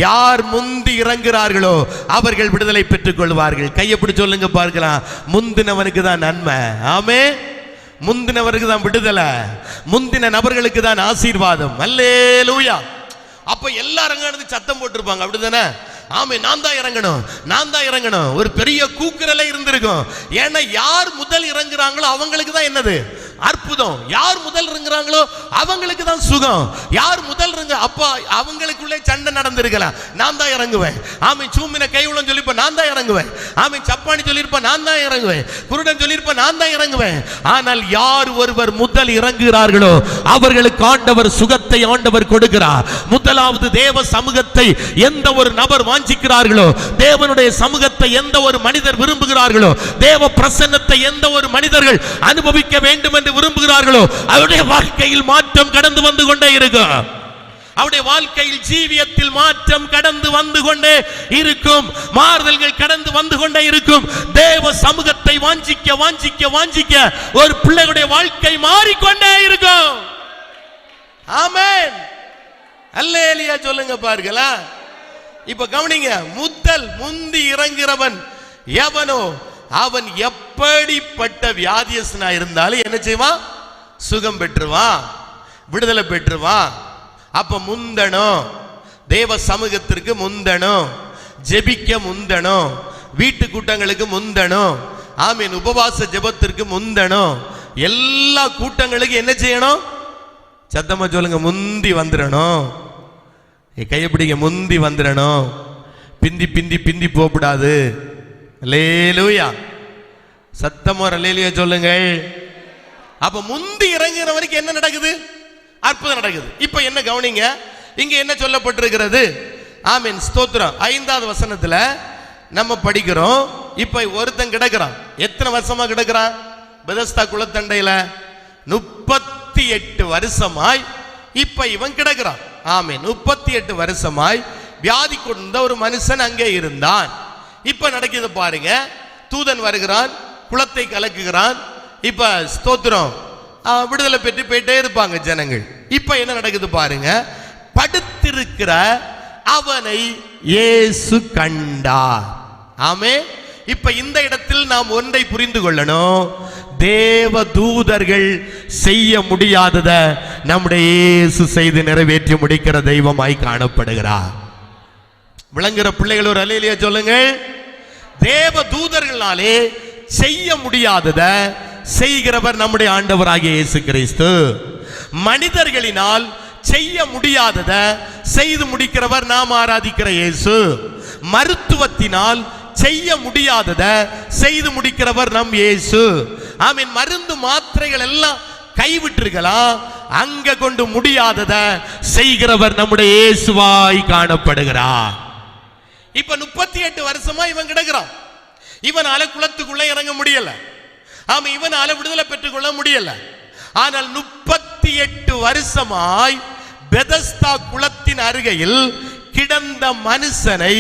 Speaker 1: யார் முந்தி இறங்குறார்களோ அவர்கள் விடுதலை பெற்றுக் கொள்வார்கள். கையை பிடிச்சு சொல்லுங்க பார்க்கலாம். முந்தினவனுக்கு தான் நன்மை. ஆமே. முந்தினவருக்கு தான் விடுதலை, முந்தின நபர்களுக்கு தான் ஆசீர்வாதம். அல்லேலூயா. அப்ப எல்லாரும் சத்தம் போட்டிருப்பாங்க, அப்படிதானே? ஆமே, நான் தான் இறங்கணும், நான் தான் இறங்கணும். ஒரு பெரிய கூக்குரலே இருந்திருக்கும். ஏன்னா யார் முதல் இறங்குறாங்களோ அவங்களுக்கு தான் என்னது அற்புதம். யார் முதல் இறங்குறாங்களோ அவங்களுக்கு தான் சுகம். யார் முதல் இறங்க அப்பா அவங்களுக்குள்ளே சண்டை நடந்திருக்கலாம். நான் தான் இறங்குவேன். ஆமே. சூமின கைவுளம் சொல்லிப்ப நான் தான் இறங்குவேன். ஆமே. சப்பானி சொல்லியிருப்ப நான் தான் இறங்குவேன். குருடன் சொல்லியிருப்ப நான் தான் இறங்குவேன். ஆனால் யார் ஒருவர் முதல் இறங்குகிறார்களோ அவர்களுக்கு ஆண்டவர் சுகத்தை ஆண்டவர் கொடுக்கிறார். முதலாவது தேவ சமூகத்தை எந்த ஒரு நபர் வாஞ்சிக்கிறார்களோ, தேவனுடைய சமூகத்தை எந்த ஒரு மனிதர் விரும்புகிறார்களோ, தேவ பிரசன்னத்தை எந்த ஒரு மனிதர்கள் அனுபவிக்க வேண்டும் என்று விரும்புகிறார்களோ அவருடைய வாழ்க்கையில் மாற்றம் கடந்து வந்து கொண்டே இருக்கும். அவருடைய வாழ்க்கையில் ஜீவியத்தில் மாற்றம் கடந்து வந்து கொண்டே இருக்கும். மாறுதல்கள் கடந்து வந்து கொண்டே இருக்கும். தேவ சமூகத்தை வாஞ்சிக்க வாஞ்சிக்க வாஞ்சிக்க ஒரு பிள்ளைகளுடைய வாழ்க்கை மாறிக்கொண்டே இருக்கும். ஆமென். அல்லேலூயா சொல்லுங்க பாருங்களா. இப்ப கவனிங்க. முதல் முந்தி இறங்குறவன் எவனோ அவன் எப்படிப்பட்ட வியாதியஸ்தனா இருந்தாலும் என்ன செய்வான்? சுகம் பெற்றுவான், விடுதலை பெற்றுவான். அப்ப முந்தணும், தேவ சமூகத்திற்கு முந்தணும், ஜெபிக்க முந்தணும், வீட்டு கூட்டங்களுக்கு முந்தணும், ஆமீன், உபவாச ஜெபத்திற்கு முந்தணும், எல்லா கூட்டங்களுக்கு என்ன செய்யணும்? சத்தமா சொல்லுங்க, முந்தி வந்துடணும். கையப்பிடிங்க, முந்தி வந்துடணும். பிந்தி பிந்தி பிந்தி போகக்கூடாது. அல்லேலூயா. சத்தமா அல்லேலூயா சொல்லுங்கள். அப்ப முந்தி இறங்குற வரைக்கும் என்ன நடக்குது? அற்புதம் நடக்குது. இப்ப என்ன கவனிங்க, இங்க என்ன சொல்லப்பட்டிருக்கிறது? ஆமென், ஸ்தோத்திரம். 5வது வசனத்துல நம்ம படிக்கிறோம். இப்ப ஒருத்தன் கிடக்குறான். எத்தனை வருஷமா கிடக்குறான்? பெதஸ்தா குளத்தண்டையில 38 வருஷமாய் இப்ப இவன் கிடக்குறான். ஆமென். 38 வருஷமாய் வியாதி கொண்ட ஒரு மனுஷன் அங்கே இருந்தான். இப்ப நடக்குது பாருங்க. தூதன் வருகிறான், குளத்தை கலக்குகிறான். இப்ப ஸ்தோத்திரம், விடுதலை பெற்று போயிட்டே இருப்பாங்க ஜனங்கள். இப்ப என்ன நடக்குது பாருங்க. படுத்திருக்கிற அவனை இயேசு கண்டார். ஆமே. இப்ப இந்த இடத்தில் நாம் ஒன்றை புரிந்து கொள்ளணும். தேவ தூதர்கள் செய்ய முடியாதத நம்முடைய இயேசு செய்து நிறைவேற்றி முடிக்கிற தெய்வமாய் காணப்படுகிறார். விளங்குற பிள்ளைகள் ஒரு அல்லேலூயா சொல்லுங்க. தேவ தூதர்களாலே செய்ய முடியாதத செய்கிறவர் நம்முடைய ஆண்டவராகிய இயேசு கிறிஸ்து. மனிதர்களினால் செய்ய முடியாதத செய்து முடிக்கிறவர் நாம் ஆராதிக்கிற இயேசு. மருத்துவத்தினால் செய்ய முடியாதத செய்து முடிக்கிறவர் நம் இயேசு. ஆமீன். மருந்து மாத்திரைகள் எல்லாம் கைவிட்டிருக்கலாம், அங்க கொண்டு முடியாதத செய்கிறவர் நம்முடைய இயேசுவாய் காணப்படுகிறார். இப்ப 38 வருஷமா இவன் கிடக்குறான். இவனால குளத்துக்குள்ள இறங்க முடியல. ஆமா, இவனால விடுதலை பெற்றுக் கொள்ள முடியல. ஆனால் 38 வருஷமாய் பெதஸ்தா குளத்தின் அருகையில் கிடந்த மனுஷனை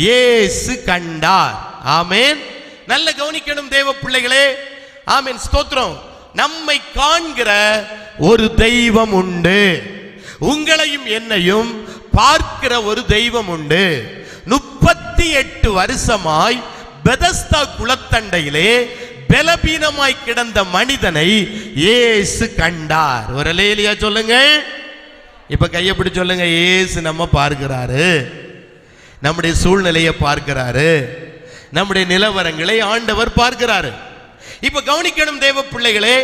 Speaker 1: இயேசு கண்டார். ஆமென். நல்ல கவனிக்கணும் தேவ பிள்ளைகளே. ஆமென், ஸ்தோத்திரம். நம்மை காண்கிற ஒரு தெய்வம் உண்டு. உங்களையும் என்னையும் பார்க்கிற ஒரு தெய்வம் உண்டு. 38 வருஷமாய் பெதஸ்தா குளத்தண்டையிலே பலவீனமாய் கிடந்த மனிதனை இயேசு கண்டார். ஒரு அல்லேலூயா சொல்லுங்க. இப்ப கையை பிடிச்சு சொல்லுங்க, இயேசு நம்ம பார்க்கிறாரு, நம்முடைய சூழ்நிலையை பார்க்கிறாரு, நம்முடைய நிலவரங்களை ஆண்டவர் பார்க்கிறாரு. இப்ப கவனிக்கணும் தேவ பிள்ளைகளே.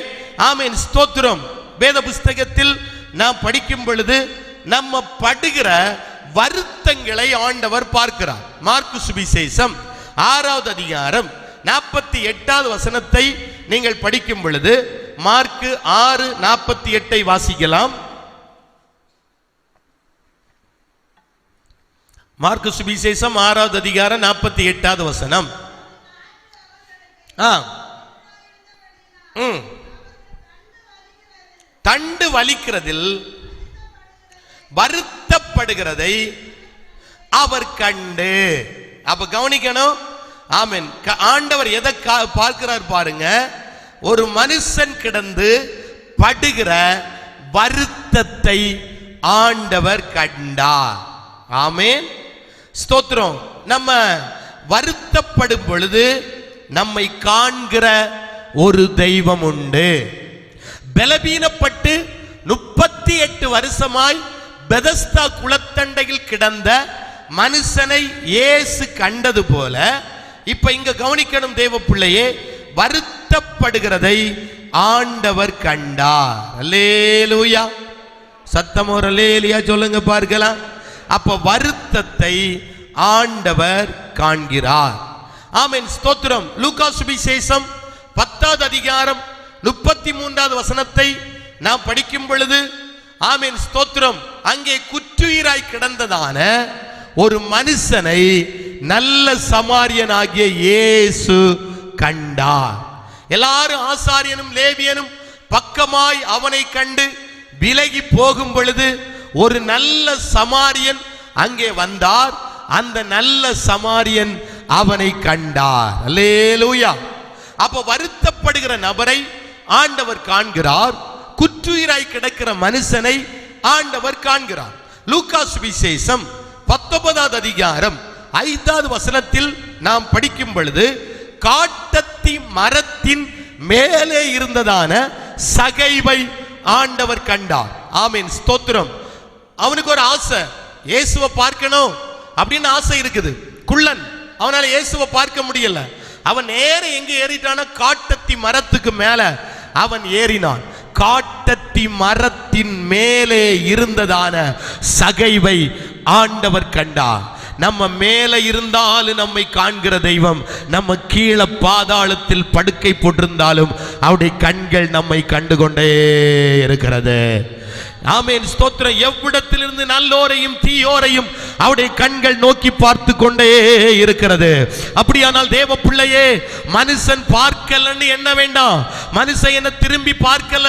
Speaker 1: ஆமென், ஸ்தோத்திரம். வேத புஸ்தகத்தில் நாம் படிக்கும் பொழுது நம்ம படுகிற வருத்தங்களை ஆண்டவர் பார்க்கிறார். மார்க்கு சுவிசேஷம் 6வது அதிகாரம் 48வது வசனத்தை நீங்கள் படிக்கும் பொழுது மார்க் 6:48 வாசிக்கலாம். மார்க்கு சுவிசேஷம் 6வது அதிகாரம் 48வது வசனம். தண்டு வலிக்கிறதில் வருத்தப்படுகிறதை அவர் கண்டு. அப்ப கவனிக்கணும். ஆமென். ஆண்டவர் எதை பார்க்கிறார் பாருங்க. ஒரு மனுஷன் கிடந்து படுகிற வருத்தத்தை ஆண்டவர் கண்டார். ஆமென். ஸ்தோத்திரம். நம்ம வருத்தப்படும் பொழுது நம்மை காண்கிற ஒரு தெய்வம் உண்டு. பலவீனப்பட்டு 38 வருஷமாய் பெதஸ்தா குளத்தண்டையில் கிடந்த மனுஷனை இயேசு கண்டது போல இப்ப இங்க கவனிக்கணும் தேவ பிள்ளையே, வருத்தப்படுகிறதை ஆண்டவர் கண்டார். அல்லேலூயா. சத்தமோ அல்லேலூயா சொல்லுங்க பார்க்கலாம். அப்ப வருத்தத்தை ஆண்டவர் காண்கிறார். ஆமென். ஸ்தோத்திரம். லூக்கா சுவிசேஷம் 10வது அதிகாரம் 33வது வசனத்தை நாம் படிக்கும் பொழுது, ஆமென் ஸ்தோத்திரம், அங்கே குற்றுயிராய் கிடந்ததான ஒரு மனுஷனை நல்ல சமாரியனாகிய இயேசு கண்டார். எல்லாரும் ஆசாரியனும் லேவியனும் பக்கமாய் அவனை கண்டு விலகி போகும் பொழுது ஒரு நல்ல சமாரியன் அங்கே வந்தார். அந்த நல்ல சமாரியன் அவனை கண்டார். அல்லேலூயா. அப்ப வருத்தப்படுகிற நபரை ஆண்டவர் காண்கிறார். குற்றுயிராய் கிடக்கிற மனுஷனை ஆண்டவர் காண்கிறார். லூக்கா சுவிசேஷம் 19வது அதிகாரம் 5வது வசனத்தில் நாம் படிக்கும் பொழுது, காட்டத்தி மரத்தின் மேலே இருந்ததான சகைவை ஆண்டவர் கண்டார். ஆமென் ஸ்தோத்திரம். அவனுக்கு ஒரு ஆசை, இயேசுவை பார்க்கணும் அப்படின்னு ஆசை இருக்குது. குள்ளன், அவனால இயேசுவை பார்க்க முடியல. அவன் நேர எங்க ஏறிட்டான, காட்டத்தி மரத்துக்கு மேல அவன் ஏறினான். காட்டத்தி மரத்தின் மேலே இருந்ததான சகைவை ஆண்டவர் கண்டார். நம்ம மேல இருந்தாலும் நம்மை காண்கிற தெய்வம், நம்ம கீழே பாதாளத்தில் படுக்கை போட்டிருந்தாலும் அவருடைய கண்கள் நம்மை கண்டுகொண்டே இருக்கிறது. ஆமென் ஸ்தோத்திரம். எவ்விடத்திலிருந்து நல்லோரையும் தீயோரையும் அவருடைய கண்கள் நோக்கி பார்த்து கொண்டே இருக்கிறது. அப்படியானால் தேவ பிள்ளையே, மனுஷன் பார்க்கலன்னு என்ன வேண்டாம், மனுஷன் என்ன திரும்பி பார்க்கல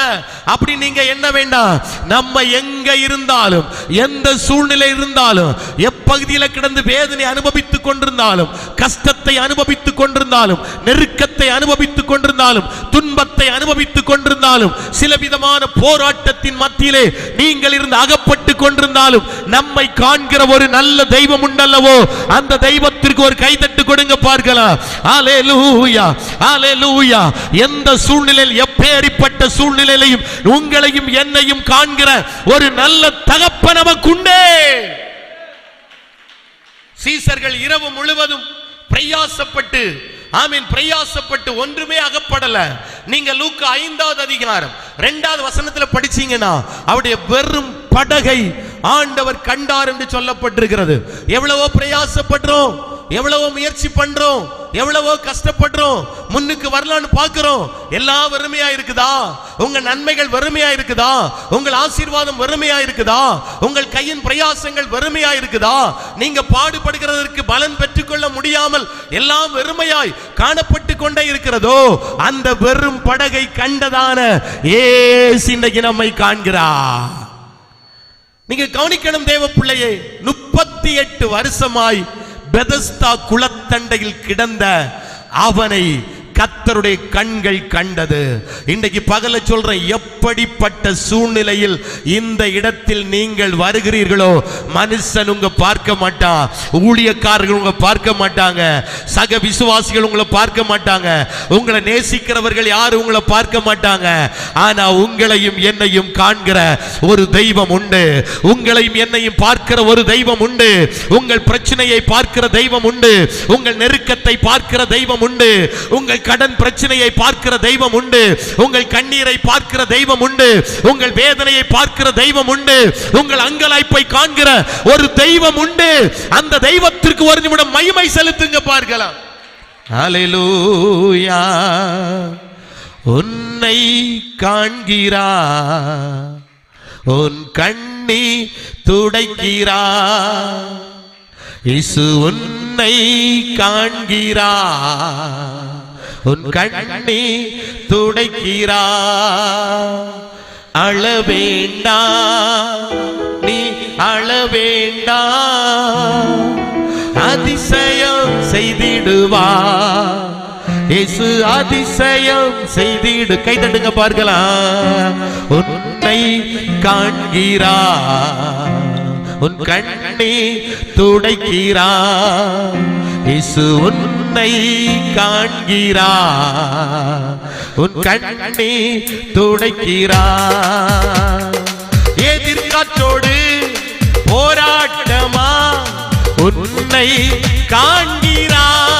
Speaker 1: அப்படி நீங்க என்ன வேண்டாம். நம்ம எங்க இருந்தாலும், எந்த சூழ்நிலை இருந்தாலும், எப்பகுதியில் கிடந்து வேதனை அனுபவித்துக் கொண்டிருந்தாலும், கஷ்டத்தை அனுபவித்துக் கொண்டிருந்தாலும், நெருக்கத்தை அனுபவித்துக் கொண்டிருந்தாலும், துன்பத்தை அனுபவித்துக் கொண்டிருந்தாலும், சில விதமான போராட்டத்தின் மத்தியிலே நீங்கள் இருந்து அகப்பட்டு கொண்டிருந்தாலும், நம்மை காண்கிற ஒரு நல்ல தெய்வம் உண்டல்லவோ, அந்த தெய்வத்திற்கு ஒரு கைதட்டு கொடுங்க பார்க்கலாம். அல்லேலூயா, அல்லேலூயா. எந்த சூழ்நிலையில், எப்பேற்பட்ட சூழ்நிலையிலும் உங்களையும் என்னையும் காண்கிற ஒரு நல்ல தகப்பன் நமக்கு உண்டே. சீசர்கள் இரவு முழுவதும் பிரயாசப்பட்டு, ஆமீன், பிரயாசப்பட்டு ஒன்றுமே அகப்படல. நீங்க லூக்கா 5வது அதிகாரம் 2வது வசனத்துல படிச்சீங்கன்னா அவருடைய வெறும் படகை ஆண்டவர் கண்டார் என்று சொல்லப்பட்டிருக்கிறது. எவ்வளவோ பிரயாசப்படுறோம், எவ்வளவோ முயற்சி பண்றோம், எவ்வளவோ கஷ்டப்படுறோம், முன்னுக்கு வரலான்னு பார்க்கிறோம். எல்லாம் வெறுமையா இருக்குதா? உங்க நன்மைகள் வெறுமையா இருக்குதா? உங்கள் ஆசீர்வாதம் வெறுமையா இருக்குதா? உங்கள் கையின் பிரயாசங்கள் வெறுமையா இருக்குதா? நீங்க பாடுபடுகிறதற்கு பலன் பெற்றுக்கொள்ள முடியாமல் எல்லாம் வெறுமையாய் காணப்பட்டு கொண்டே இருக்கிறதோ, அந்த வெறும் படகை கண்டதான இயேசு இன்றைக்கு நம்மை காண்கிறார். நீங்க கவனிக்கணும் தேவ பிள்ளையே, 38 வருஷமாய் பெதஸ்தா குளத்தண்டையில் கிடந்த அவனை கர்த்தருடைய கண்கள் கண்டது. இன்றைக்கு பகல சொல்றேன், எப்படிப்பட்ட சூழ்நிலையில் இந்த இடத்தில் நீங்கள் வருகிறீர்களோ, மனுஷன் உங்க பார்க்க மாட்டான், ஊழியக்காரர்கள் உங்க பார்க்க மாட்டாங்க, சக விசுவாசிகள் உங்களை பார்க்க மாட்டாங்க, உங்களை நேசிக்கிறவர்கள் யாரும் உங்களை பார்க்க மாட்டாங்க. ஆனா உங்களையும் என்னையும் காண்கிற ஒரு தெய்வம் உண்டு. உங்களையும் என்னையும் பார்க்கிற ஒரு தெய்வம் உண்டு. உங்கள் பிரச்சனையை பார்க்கிற தெய்வம் உண்டு. உங்கள் நெருக்கத்தை பார்க்கிற தெய்வம் உண்டு. உங்கள் கடன் பிரச்சனையை பார்க்கிற தெய்வம் உண்டு. உங்கள் கண்ணீரை பார்க்கிற தெய்வம் உண்டு. உங்கள் வேதனையை பார்க்கிற தெய்வம் உண்டு. உங்கள் அங்கலாய்ப்பை காண்கிற ஒரு தெய்வம் உண்டு. அந்த தெய்வத்திற்கு ஒரு நிமிடம் மகிமை செலுத்துங்க பார்க்கலாம். ஹல்லேலூயா. உன்னை காண்கிறார், உன் கண்ணீர் துடைக்கிறார். இயேசு உன்னை காண்கிறார், உன் கண்ணீர் துடைக்கிறார். அழ வேண்டாம், நீ அழ வேண்டாம், அதிசயம் செய்திடுவார். இயேசு அதிசயம் செய்திடு. கை தட்டுங்க பார்க்கலாம். உன்னை காண்கிறார், உன் கண்ணீர் துடைக்கிறார். இயேசு உன்னை காண்கிறார், உன் கண்ணீர் துடைக்கிறார். எதிர்காற்றோடு போராட்டமா உன்னை காண்கிறார்.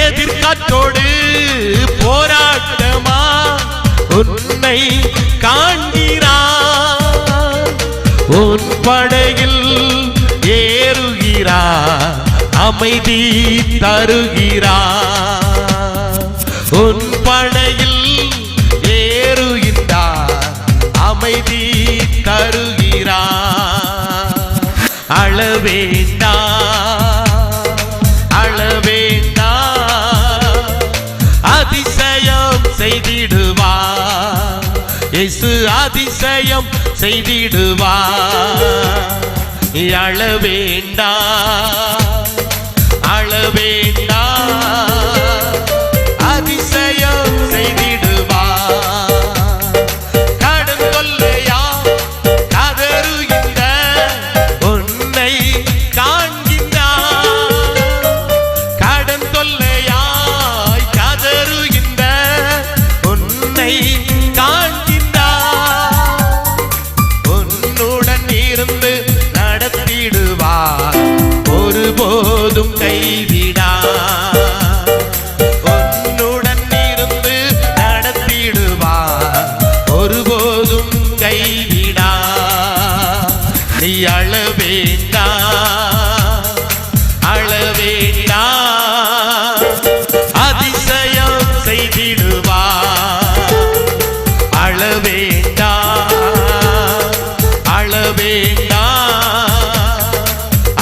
Speaker 1: எதிர்காற்றோடு போராட்டமா உன்னை காண்கிறார். உன் படையில் ஏறுகிறார், அமைதி தருகிறார். உன் படையில் ஏறுகின்றார், அமைதி தருகிறார். அழ வேண்டாம், அழ வேண்டாம், அதிசயம் செய்திடுவார். இயேசு அதிசயம் செய்திடுவார். அழ வேண்டாம், அழ வேண்டாம், அதிசயம் செய்திடுவார். கடன் தொல்லையா கதறுகின்ற உன்னை காண்கின்றார். கடன் தொல்லையாய் கதறுகின்ற உன்னை காண்கின்றார். உன்னுடன் இருந்து நடத்திடுவார், ஒருபோதும் கைவிடார். உன்னுடன் இருந்து நடத்திடுவார், ஒருபோதும் கைவிடார். நீ அழ வேண்டாம், அழ வேண்டாம், அதிசயம் செய்திடுவார். அழ வேண்டாம், அழ வேண்டாம்,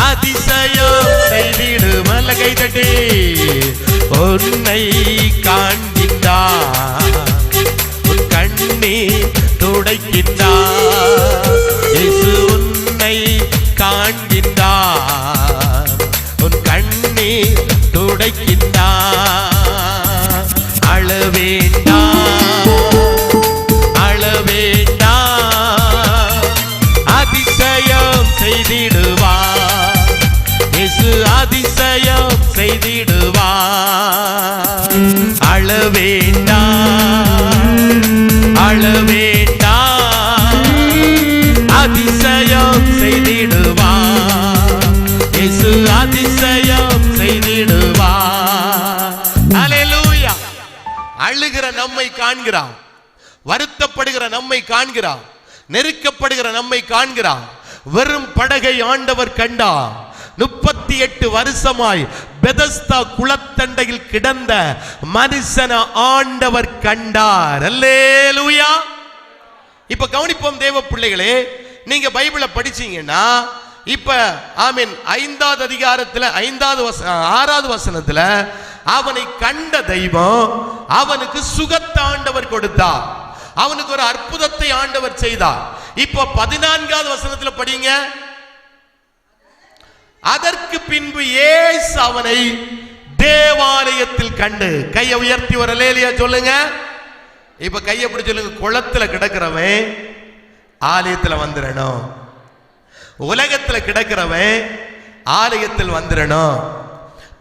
Speaker 1: அதிசயம் செய்திடுமல்ல. கை தட்டி உன்னை காண்கின்றார், உன் கண்ணீர் துடைக்கின்றார். இயேசு உன்னை காண்கின்றார், உன் கண்ணீர் துடைக்கின்றார். அழ வேண்டாம், அழ வேண்டாம், அதிசயம் செய்திடுவார். இயேசு அதிசயம் செய்திடுவார். அழ வேண்டாம், அழ வேண்டாம், அதிசயம் செய்திடுவார். இயேசு அதிசயம் செய்திடுவார். அல்லேலூயா. அழுகிற நம்மை காண்கிறார், வருத்தப்படுகிற நம்மை காண்கிறார், நெருக்கப்படுகிற நம்மை காண்கிறார். வெறும் படகை ஆண்டவர் கண்டார். 38 வருஷமாய் பெதஸ்தா குளத்தண்டையில் கிடந்த மனுஷன ஆண்டவர் கண்டார். அல்லேலூயா. இப்ப கவனிப்போம் தேவ பிள்ளைகளே, நீங்க பைபிளை படிச்சீங்கன்னா இப்ப ஆமீன் 5வது அதிகாரத்துல 6வது வசனத்துல அவனை கண்ட தெய்வம் அவனுக்கு சுகத்தை ஆண்டவர் கொடுத்தார், அவனுக்கு ஒரு அற்புதத்தை ஆண்டவர் செய்தார். இப்ப 14வது வசனத்துல படிங்க. அதற்கு பின்பு இயேசு அவனை தேவாலயத்தில் கண்டு. கையை உயர்த்தி ஒரு அல்லேலூயா சொல்லுங்க. இப்ப கையை பிடிச்சு சொல்லுங்க. குளத்துல கிடக்கிறவன் ஆலயத்துல வந்துடணும், உலகத்துல கிடக்கிறவன் ஆலயத்தில் வந்துடணும்,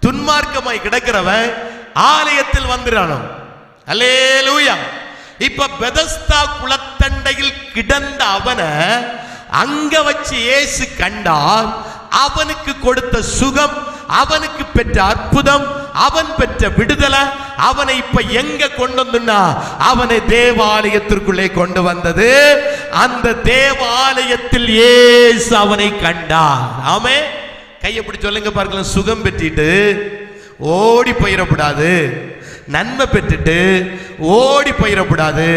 Speaker 1: துன்மார்க்கமாய் கிடக்கிறவன் ஆலயத்தில் வந்துடணும். அல்லேலூயா. இப்ப பெதஸ்தா குளத்தண்டையில் கிடந்த அவனை அங்க வச்சு இயேசு கண்டார். அவனுக்கு கொடுத்த சுகம், அவனுக்கு பெற்ற அற்புதம், அவன் பெற்ற விடுதலை அவனை இப்ப எங்க கொண்டு வந்துன்னா அவனை தேவாலயத்திற்குள்ளே கொண்டு வந்தது. அந்த தேவாலயத்தில் இயேசு அவனை கண்டார். ஆமே. கையை பிடி சொல்லுங்க பார்க்கலாம். சுகம் பெற்றிட்டு ஓடி போயிடக்கூடாது, நன்மை பெற்றுட்டு ஓடி போயிடக்கூடாது.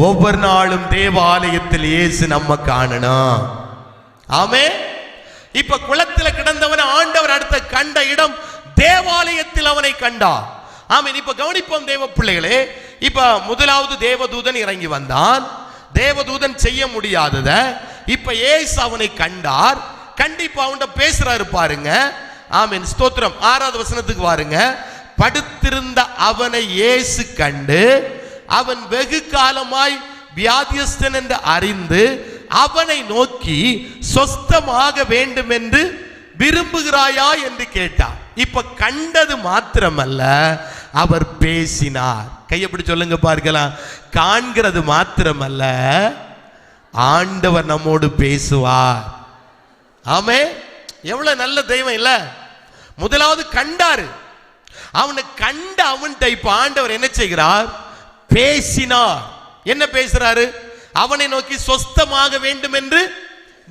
Speaker 1: ஒவ்வொரு நாளும் தேவாலயத்தில் இயேசு நம்ம காணணும். ஆமே. இப்ப குளத்துல கிடந்தவன ஆண்டவர் அடுத்த கண்ட இடம் தேவாலயத்தில் அவனை கண்டார். ஆமீன். இப்ப கவனிப்போம் தேவ பிள்ளைகளே. இப்ப முதலாவது தேவதூதன் இறங்கி வந்தான். தேவதூதன் செய்ய முடியாதத இப்ப இயேசு அவனை கண்டார். கண்டிப்பா அவன்கிட்ட பேசுறாரு பாருங்க. ஆமீன், ஸ்தோத்திரம். 6வது வசனத்துக்கு பாருங்க. படுத்திருந்த அவனை இயேசு கண்டு அவன் வெகு காலமாய் வியாதியஸ்தன் என்று அறிந்து அவனை நோக்கி சொஸ்தமாக வேண்டும் என்று விரும்புகிறாயா என்று கேட்டார். இப்ப கண்டது மாத்திரமல்ல, அவர் பேசினார். கையப்படி சொல்லுங்க பார்க்கலாம். காண்கிறது மாத்திரமல்ல, ஆண்டவர் நம்மோடு பேசுவார். ஆமே. எவ்வளவு நல்ல தெய்வம் இல்ல. முதலாவது கண்டாரு. அவனை கண்ட அவன்கிட்ட இப்ப ஆண்டவர் என்ன செய்கிறார்? பேசினார். என்ன பேசுறாரு? அவனை நோக்கி சொஸ்தமாக வேண்டும் என்று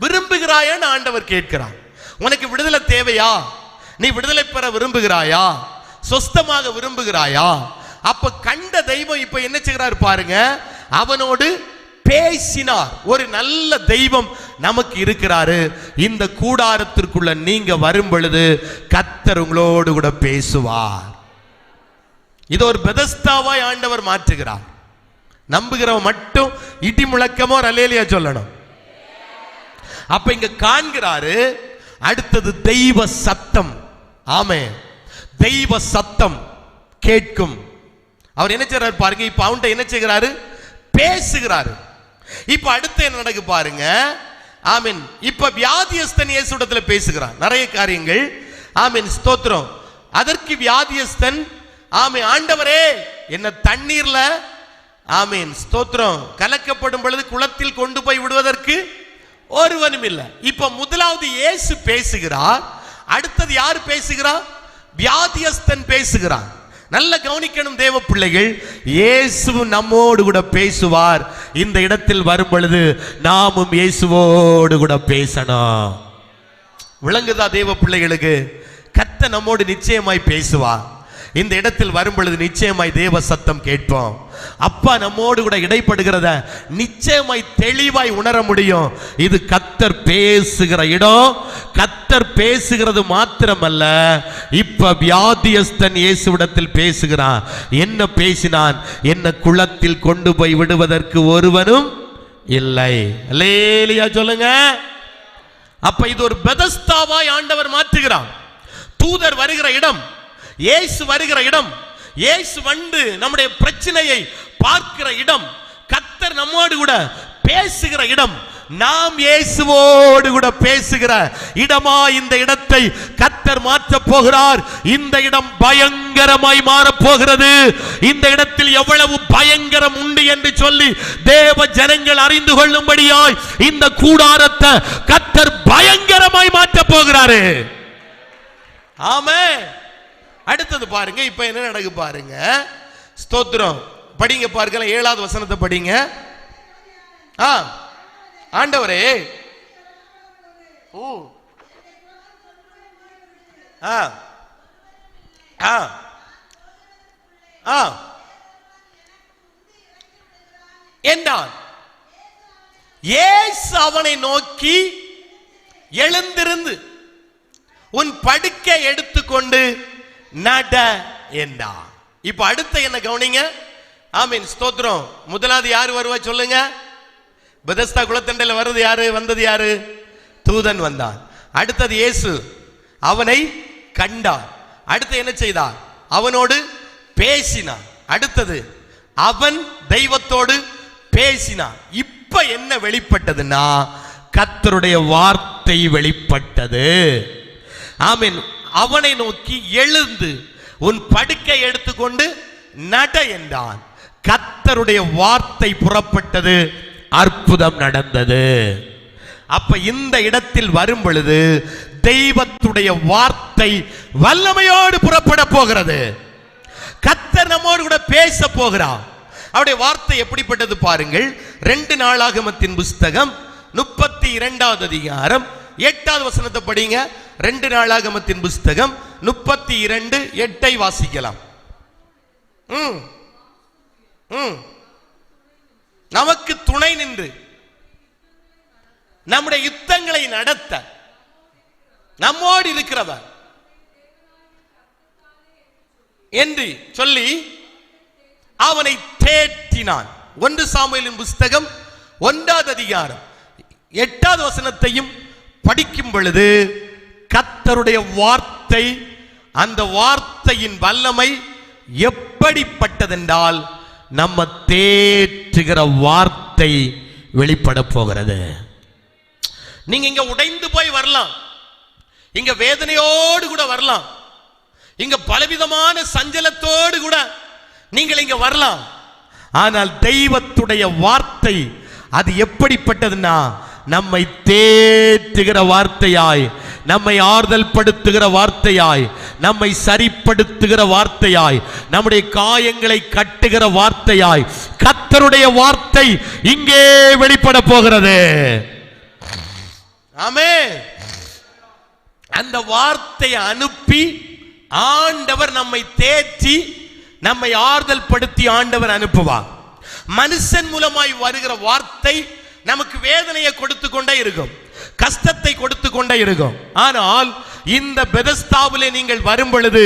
Speaker 1: விரும்புகிறாயான்னு ஆண்டவர் கேட்கிறார். உனக்கு விடுதலை தேவையா? நீ விடுதலை பெற விரும்புகிறாயா? சொஸ்தமாக விரும்புகிறாயா? அப்ப கண்ட தெய்வம் இப்ப என்ன செய்கிறார் பாருங்க. அவனோடு பேசினார். ஒரு நல்ல தெய்வம் நமக்கு இருக்கிறாரு. இந்த கூடாரத்திற்குள்ள நீங்க வரும் பொழுது கர்த்தர் உங்களோடு கூட பேசுவார். இது ஒரு பெதஸ்தாவாய் ஆண்டவர் மாற்றுகிறார். நம்புகிறவன் மட்டும் இடி முழக்கமோ அல்லேலூயா சொல்லணும். அப்ப இங்க காண்கிறாரு. அடுத்தது தெய்வ சத்தம். ஆமே, தெய்வ சத்தம் கேட்கும். அவர் என்ன செய்றாரு பாருங்க. இப்ப அவன்கிட்ட என்ன செய்கிறாரு? பேசுகிறாரு. இப்ப அடுத்து என்ன நடக்கு பாருங்க. ஆமீன். இப்ப வியாதியஸ்தன் இயேசுவிடத்துல பேசுகிறான் நிறைய காரியங்கள். ஆமீன், ஸ்தோத்திரம். அதற்கு வியாதியஸ்தன், ஆமீன், ஆண்டவரே என்ன தண்ணீர்ல, ஆமீன், ஸ்தோத்திரம், கலக்கப்படும் பொழுது குளத்தில் கொண்டு போய் விடுவதற்கு ஒருவனும் இல்லை. இப்ப முதலாவது இயேசு பேசுகிறார். அடுத்தது யார் பேசுகிறார்? வியாதியஸ்தன் பேசுகிறார். நல்ல கவனிக்கணும் தேவ பிள்ளைகள். இயேசு நம்மோடு கூட பேசுவார். இந்த இடத்தில் வரும் பொழுது நாமும் இயேசுவோடு கூட பேசணும். விளங்குதா தேவ பிள்ளைகளுக்கு? கர்த்தர் நம்மோடு நிச்சயமாய் பேசுவார். இந்த இடத்தில் வரும் பொழுது நிச்சயமாய் தேவ சத்தம் கேட்போம். அப்பா நம்மோடு கூட இடைப்படுகிறத நிச்சயமாய் தெளிவாய் உணர முடியும். இது கர்த்தர் பேசுகிற இடம். கர்த்தர் பேசுகிறது மாத்திரமல்ல, இப்ப வியாதியஸ்தன் இயேசுவிடத்தில் பேசுகிறான். என்ன பேசினான்? என்ன குளத்தில் கொண்டு போய் விடுவதற்கு ஒருவனும் இல்லை. அல்லேலூயா சொல்லுங்க. அப்ப இது ஒரு பெதஸ்தாவாய் ஆண்டவர் மாற்றுகிறான். தூதர் வருகிற இடம், இயேசு வருகிற இடம், இயேசு வந்து நம்முடைய பிரச்சனையை பார்க்கிற இடம், கர்த்தர் நம்மோடு கூட பேசுகிற இடம், நாம் இயேசுவோடு கூட பேசுகிற இடமா இந்த இடத்தை கர்த்தர் மாற்ற போகிறார். இந்த இடம் பயங்கரமாய் மாறப் போகிறது. இந்த இடத்தில் எவ்வளவு பயங்கரம் உண்டு என்று சொல்லி தேவ ஜனங்கள் அறிந்து கொள்ளும்படியாய் இந்த கூடாரத்தை கர்த்தர் பயங்கரமாய் மாற்ற போகிறாரு. ஆமென். அடுத்தது பாருங்க. இப்ப என்ன நடக்கு பாருங்க. ஸ்தோத்திரம். படிங்க பாருங்க. 7வது வசனத்தை படிங்க. ஆண்டவரே, என்றான். இயேசு அவனை நோக்கி எழுந்திருந்து உன் படுக்கை எடுத்துக்கொண்டு நட என்றார். இப்ப அடுத்த என்ன கவனிங்க. ஆமீன், ஸ்தோத்திரம். முதலாவது யாரு வருவா சொல்லுங்க. பெதஸ்தா குளத்தண்டையில் வருது யாரு? வந்தது யாரு? தூதன் வந்தான். அடுத்தது இயேசு அவனை கண்டார். அடுத்து என்ன செய்தார்? அவனோடு பேசினார். அடுத்தது அவன் தெய்வத்தோடு பேசினான். இப்ப என்ன வெளிப்பட்டதுன்னா கர்த்தருடைய வார்த்தை வெளிப்பட்டது. ஆமீன். அவனை நோக்கி எழுந்து உன் படுக்கை எடுத்துக்கொண்டு நட என்றான். கர்த்தருடைய வார்த்தை புறப்பட்டது. அற்புதம் நடந்தது. அப்ப இந்த இடத்தில் வரும் பொழுது தெய்வத்துடைய வார்த்தை வல்லமையோடு புறப்பட போகிறது. கர்த்தர் நம்மோடு கூட பேச போகிறார். அவருடைய வார்த்தை எப்படிப்பட்டது பாருங்கள். 2 நாளாகமத்தின் புஸ்தகம் 32வது அதிகாரம் 8வது வசனத்தை படிங்க. 2 நாளாகமத்தின் புஸ்தகம் 32:8 வாசிக்கலாம். நமக்கு துணை நின்று நம்முடைய யுத்தங்களை நடத்த நம்மோடு இருக்கிறவர் என்று சொல்லி அவனை தேற்றினான். 1 சாமுவேலின் புஸ்தகம் 1ஆம் அதிகாரம் 8வது வசனத்தையும் படிக்கும் பொழுது கர்த்தருடைய வார்த்தை, அந்த வார்த்தையின் வல்லமை எப்படிப்பட்டதென்றால் நம்ம தேற்றுகிற வார்த்தை வெளிப்பட போகிறது. நீங்க இங்க உடைந்து போய் வரலாம், இங்க வேதனையோடு கூட வரலாம், இங்க பலவிதமான சஞ்சலத்தோடு கூட நீங்கள் இங்க வரலாம். ஆனால் தெய்வத்துடைய வார்த்தை அது எப்படிப்பட்டதுன்னா நம்மை தேற்றுகிற வார்த்தையாய், நம்மை ஆறுதல் படுத்துகிற வார்த்தையாய், நம்மை சரிப்படுத்துகிற வார்த்தையாய், நம்முடைய காயங்களை கட்டுகிற வார்த்தையாய் கர்த்தருடைய வார்த்தை இங்கே வெளிப்பட போகிறது. ஆமென். அந்த வார்த்தையை அனுப்பி ஆண்டவர் நம்மை தேற்றி நம்மை ஆறுதல் படுத்தி ஆண்டவர் அனுப்புவார். மனுஷன் மூலமாய் வருகிற வார்த்தை நமக்கு வேதனையை கொடுத்து கொண்டே இருக்கும், கஷ்டத்தை கொடுத்து கொண்டே இருக்கும். ஆனால் இந்த பெதஸ்தாவிலே நீங்கள் வரும் பொழுது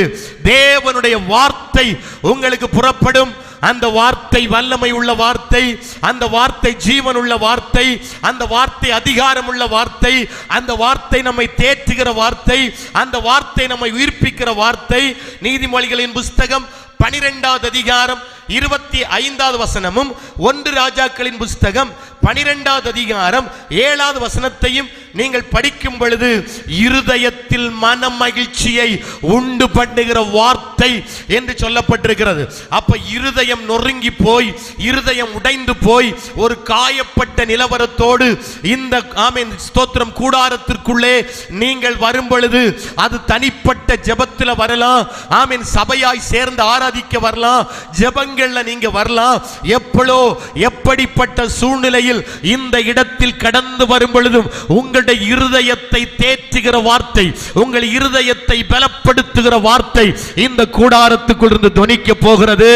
Speaker 1: தேவனுடைய வார்த்தை உங்களுக்கு புறப்படும். அந்த வார்த்தை வல்லமை உள்ள வார்த்தை, அந்த வார்த்தை ஜீவன் உள்ள வார்த்தை, அந்த வார்த்தை அதிகாரம் உள்ள வார்த்தை, அந்த வார்த்தை நம்மை தேற்றுகிற வார்த்தை, அந்த வார்த்தை நம்மை உயிர்ப்பிக்கிற வார்த்தை. நீதிமொழிகளின் புஸ்தகம் 12ஆம் அதிகாரம் 25வது வசனமும் 1 ராஜாக்களின் புஸ்தகம் 12ஆம் அதிகாரம் 7வது வசனத்தையும் நீங்கள் படிக்கும் பொழுது இருதயத்தில் மன மகிழ்ச்சியை உண்டு பண்ணுகிற வார்த்தை என்று சொல்லப்பட்டிருக்கிறது. அப்ப இருதயம் நொறுங்கி போய், இருதயம் உடைந்து போய், ஒரு காயப்பட்ட நிலவரத்தோடு இந்த ஆமென் ஸ்தோத்திரம் கூடாரத்திற்குள்ளே நீங்கள் வரும் பொழுது அது தனிப்பட்ட ஜெபத்தில் வரலாம், ஆமென் சபையாய் சேர்ந்து ஆராதிக்க வரலாம், ஜெபங்கள்ல நீங்க வரலாம். எப்பளோ எப்படிப்பட்ட சூழ்நிலையில் இந்த இடத்தில் கடந்து வரும் பொழுதும் உங்களுடைய இருதயத்தை தேற்றுகிற வார்த்தை, உங்கள் இருதயத்தை பலப்படுத்துகிற வார்த்தை இந்த கூடாரத்துக்குள் இருந்து துணிக்க போகிறது.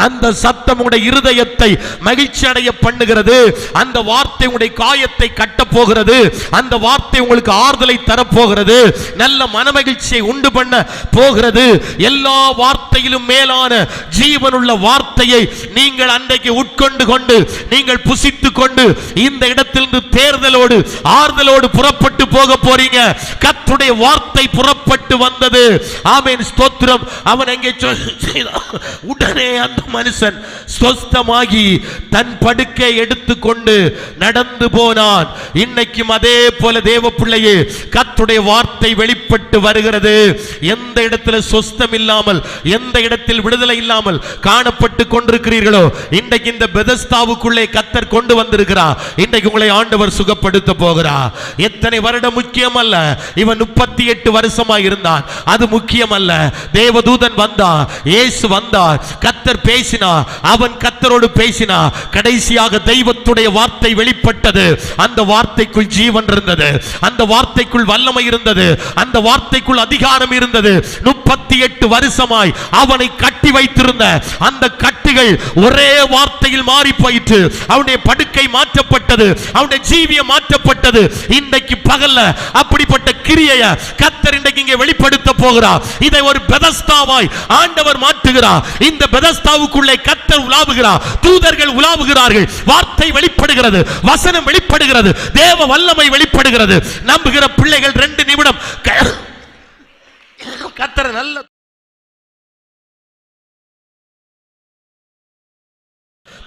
Speaker 1: அந்த சத்தம் உங்களுடைய இருதயத்தை மகிழ்ச்சி அடைய பண்ணுகிறது. அந்த வார்த்தை உங்களுடைய காயத்தை கட்ட போகிறது. அந்த வார்த்தை உங்களுக்கு ஆறுதலை தரப்போகிறது, நல்ல மனமகிழ்ச்சியை உண்டு பண்ண போகிறது. எல்லா வார்த்தையிலும் மேலான ஜீவனுள்ள வார்த்தையை நீங்கள் அன்றைக்கு உட்கொண்டு கொண்டு நீங்கள் புசித்துக் கொண்டு இந்த இடத்திலிருந்து தேர்தலோடு ஆறுதலோடு புறப்பட்டு போக போறீங்க. கர்த்தருடைய வார்த்தை புறப்பட்டு வந்தது. ஆமென் ஸ்தோத்திரம். அவன் எங்கே உடனே அந்த மனுஷன் சொஸ்தமாகி தன் படுக்கை எடுத்துக்கொண்டு நடந்து போனான். இன்னைக்கும் அதே போல தேவ பிள்ளையே கர்த்தருடைய வார்த்தை வெளிப்பட்டு வருகிறது. எந்த இடத்துல சொஸ்தம் இல்லாமல், எந்த இடத்தில் விடுதலை இல்லாமல் காணப்பட்டு கொண்டிருக்கிறீர்களோ இன்றைக்கு இந்த பெதஸ்தாவுக்குள்ளே கர்த்தர் கொண்டு வந்திருக்கிறார். இன்றைக்கு உங்களை ஆண்டவர் சுகப்படுத்த போகிறார். எத்தனை வருடம் முக்கியம் அல்ல, இவன் 38 வருஷமா இருந்தான், அது முக்கியம் அல்ல. தேவதூதன் வந்தார், இயேசு வந்தார், கர்த்தர் பேசினார், அவன் கர்த்தரோடு பேசினார். கடைசியாக தெய்வத்துடைய வார்த்தை வெளிப்பட்டது. அந்த வார்த்தைக்குள் ஜீவன் இருந்தது, அந்த வார்த்தைக்குள் வல்லமை இருந்தது, அந்த வார்த்தைக்குள் அதிகாரம் இருந்தது. 38 வருஷமாய் அவனை கட்டி வைத்திருந்த அந்த கட்டுகள் ஒரே வார்த்தையில் மாறி போயிற்று. அவனுடைய படுக்கை மாற்றப்பட்டது, அவனுடைய ஜீவியம் மாற்றப்பட்டது. இன்றைக்கு பகல்ல அப்படிப்பட்ட கிரியையை கர்த்தர் இன்றைக்கு இங்கே வெளிப்படுத்த போகிறார். இதை ஒரு பெதஸ்தாவாய் ஆண்டவர் மாற்றுகிறார். இந்த பெதஸ்தாவுக்குள்ளே கர்த்தர் உலாவுகிறார், தூதர்கள் உலாவுகிறார்கள், வார்த்தை வெளிப்படுகிறது, வசனம் வெளிப்படுகிறது, தேவ வல்லமை வெளிப்படுகிறது. நம்புகிற பிள்ளைகள் 2 நிமிடம் கர்த்தர் நல்ல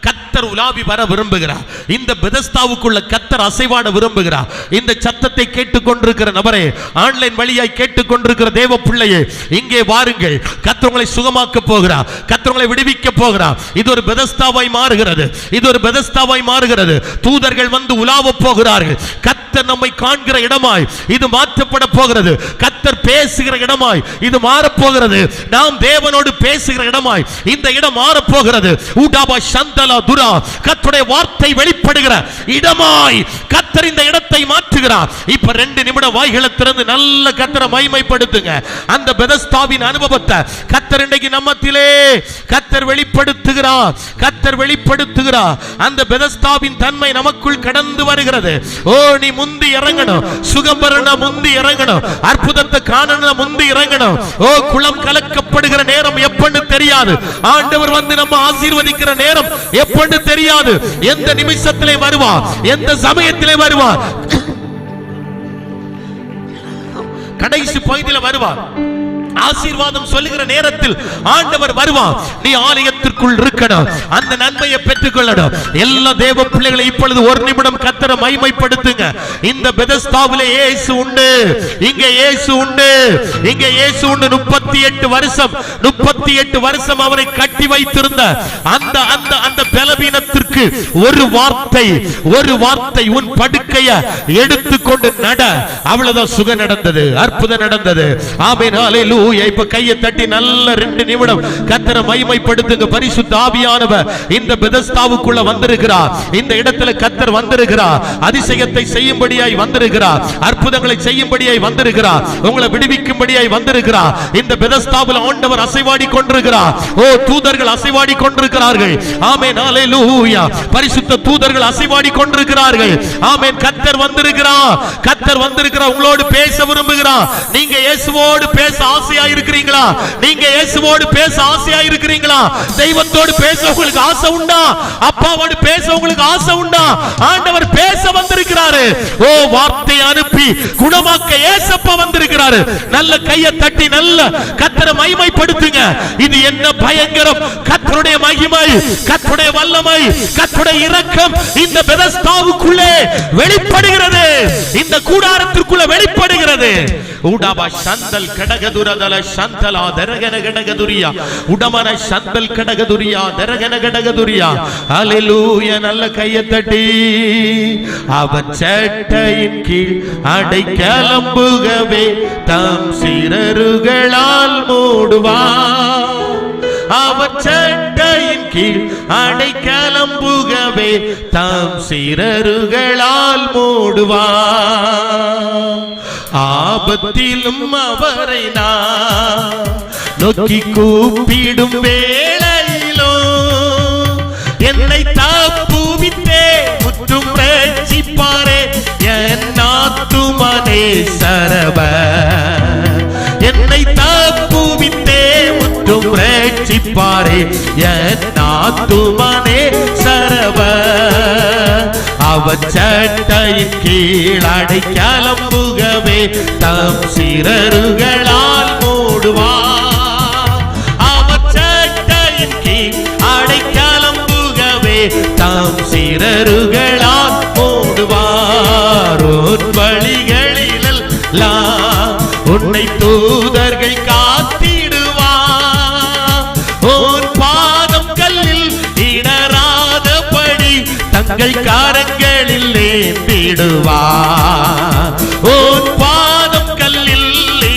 Speaker 1: கர்த்தர் உலாவி வர விரும்புகிறார். இந்த பெதஸ்தாவுக்குள்ள கர்த்தர் அசைவாட விரும்புகிறார். இந்த சத்தத்தை கேட்டுக்கொண்டிருக்கிற நபரே, ஆன்லைன் வழியாய் கேட்டுக்கொண்டிருக்கிற தேவ பிள்ளையே, இங்கே வாருங்கள். கர்த்தர் உங்களை சுகமாக்க போகிறார், கர்த்தர் உங்களை விடுவிக்க போகிறார். இது ஒரு பெதஸ்தாவாய் மாறுகிறது, இது ஒரு பெதஸ்தாவாய் மாறுகிறது. தூதர்கள் வந்து உலாவ போகிறார்கள். கர்த்தர் நம்மை காண்கிற இடமாய் இது மாற்றப்பட போகிறது. கர்த்தர் பேசுகிற இடமாய் இது மாறப்போகிறது. நாம் தேவனோடு பேசுகிற இடமாய் இந்த இடம் மாறப்போகிறது. ஊடாபா சந்தலா துரா
Speaker 2: மாற்றுகிறார். கர்த்தருடைய வார்த்தை வெளிப்படுகிற இடமாய் கர்த்தர் இந்த இடத்தை மாற்றுகிறார். இப்ப 2 நிமிடம் வாய்களை திறந்து நல்ல கர்த்தரை மகிமைப்படுத்துங்க. அந்த பெதஸ்தாவின் அனுபவத்தை கர்த்தர் இன்றைக்கு நம்மத்திலே கர்த்தர் வெளிப்படுத்துகிறார். கர்த்தர் வெளிப்படுத்துகிறார். அந்த பெதஸ்தாவின் தன்மை நமக்குள் கடந்து வருகிறது. ஓ, நீ முந்தி இறங்கணும், சுகம் பெறணும், முந்தி இறங்கணும், அற்புதத்தை காணணும், முந்தி இறங்கணும். ஓ, குளம் கலக்கப்படுகிற நேரம் எப்பன்னு தெரியாது. ஆண்டவர் வந்து நம்ம ஆசீர்வதிக்கிற நேரம் எப்பன்னு தெரியாது. எந்த நிமிஷத்திலே வருவார், எந்த சமயத்திலே வருவார், கடைசி பகுதியில் வருவார். ஆசீர்வாதம் சொல்லுகிற நேரத்தில் ஆண்டவர் வருவார். நீ ஆலயத்திற்குள் இருக்கணும், அந்த நன்மையை பெற்றுக் கொள்ளணும். எல்லா தேவ பிள்ளைகளை இப்பொழுது 1 நிமிடம் கர்த்தரை மகிமைப்படுத்துங்க. இந்த பெதஸ்தாவிலே இயேசு உண்டு, இங்க இயேசு உண்டு, இங்க இயேசு உண்டு. 38 வருஷம் அவரை கட்டி வைத்திருந்த அந்த அந்த அந்த பலவீனத்திற்கு ஒரு வார்த்தை உன் படுக்கையை எடுத்துக்கொண்டு நட, அவ்வளவுதான் சுகம் நடந்தது, அற்புதம் நடந்தது. ஆமென், ஹல்லேலூயா. இப்ப கையை தட்டி நல்ல 2 நிமிடம் கர்த்தரை மகிமைப்படுத்துங்க. பரிசுத்த ஆவியானவர் இந்த பெதஸ்தாவுக்குள்ள வந்திருக்கிறார். இந்த இடத்துல கர்த்தர் வந்திருக்கிறார். அதிசயத்தை செய்யும்படியாய் வந்திருக்கிறார். அற்புதங்களை செய்யும்படியாய் வந்திருக்கிறார். உங்களை விடுவிக்கும்படியாய் வந்திருக்கிறார். இந்த பெதஸ்தாவில் ஆண்டவர் அசைவாடி கொண்டிருக்கிறார். ஓ, தூதர்கள் அசைவாடி கொண்டிருக்கிறார்கள். ஆமென், ஹல்லேலூயா. பரிசுத்த தூதர்கள் அசைவாடி கொண்டிருக்கிறார்கள். ஆமென். கர்த்தர் வந்திருக்கிறார். கர்த்தர் வந்திருக்கிறார். உங்களோடு பேச விரும்புகிறார். நீங்க இயேசுவோடு பேச ஆசையா இருக்கிறீங்களா? நீங்க இயேசுவோடு பேச ஆசையா இருக்கிறீங்களா? தெய்வத்தோடு பேச உங்களுக்கு ஆசை உண்டா? அப்பாவோடு பேச உங்களுக்கு ஆசை உண்டா? ஆண்டவர் பேச வந்திருக்கிறாரு. ஓ, வார்த்தை அனுப்பி குணமாக்க இயேசப்பா வந்திருக்கிறாரு. நல்ல கையை தட்டி நல்ல கர்த்தரை மகிமைப்படுத்துங்க. இது என்ன பயங்கரம்! கர்த்தருடைய மகிமை, கர்த்தருடைய வல்லமை, கர்த்தருடைய இரக்கம் இந்த பெதஸ்தாவுக்குள்ளே வெளிப்படுகிறது. இந்த கூடாரத்திற்குள்ள வெளிப்படுகிறது. உடபா சந்தல் கடகதுரதல சந்தலா தரகன கடகதுரியா உடமன சந்தல் கடகதுரியா தரகன கடகதுரியா. ஹல்லேலூயா. நல்ல கையை தட்டி அவன் சட்டையின் கீழ் அடைக்கலம்புகவே தம் சிறகுகளால் மூடுவார். அவர் சட்டையின் கீழ் அடைக்கலம்புகவே தம் சிறகுகளால் மூடுவார். ஆபத்திலும் அவரை நான் நோக்கி கூப்பிடும் வேளையிலோ என்னை தப்புவித்தே முற்றும் ரட்சிப்பாரே என் ஆத்துமனே சரவ. என்னை தப்புவித்தே முற்றும் ரட்சிப்பாரே என் ஆத்துமனே சரவ. அவர் சட்டையின் கீழ் அடைக்கலம்புகவே தம் சிறகுகளால் மூடுவார். அவர் சட்டையின் கீழ் அடைக்கலம்புகவே தம் சிறகுகளால் மூடுவார். உன் வழிகளிலெல்லாம் உன்னை தூதர்கள் காத்திடுவார். உன் பாதம் கல்லில் இடராதபடி தங்கள் கரங்களில் ஏந்திடுவார். உன் பாதம் கல்லில்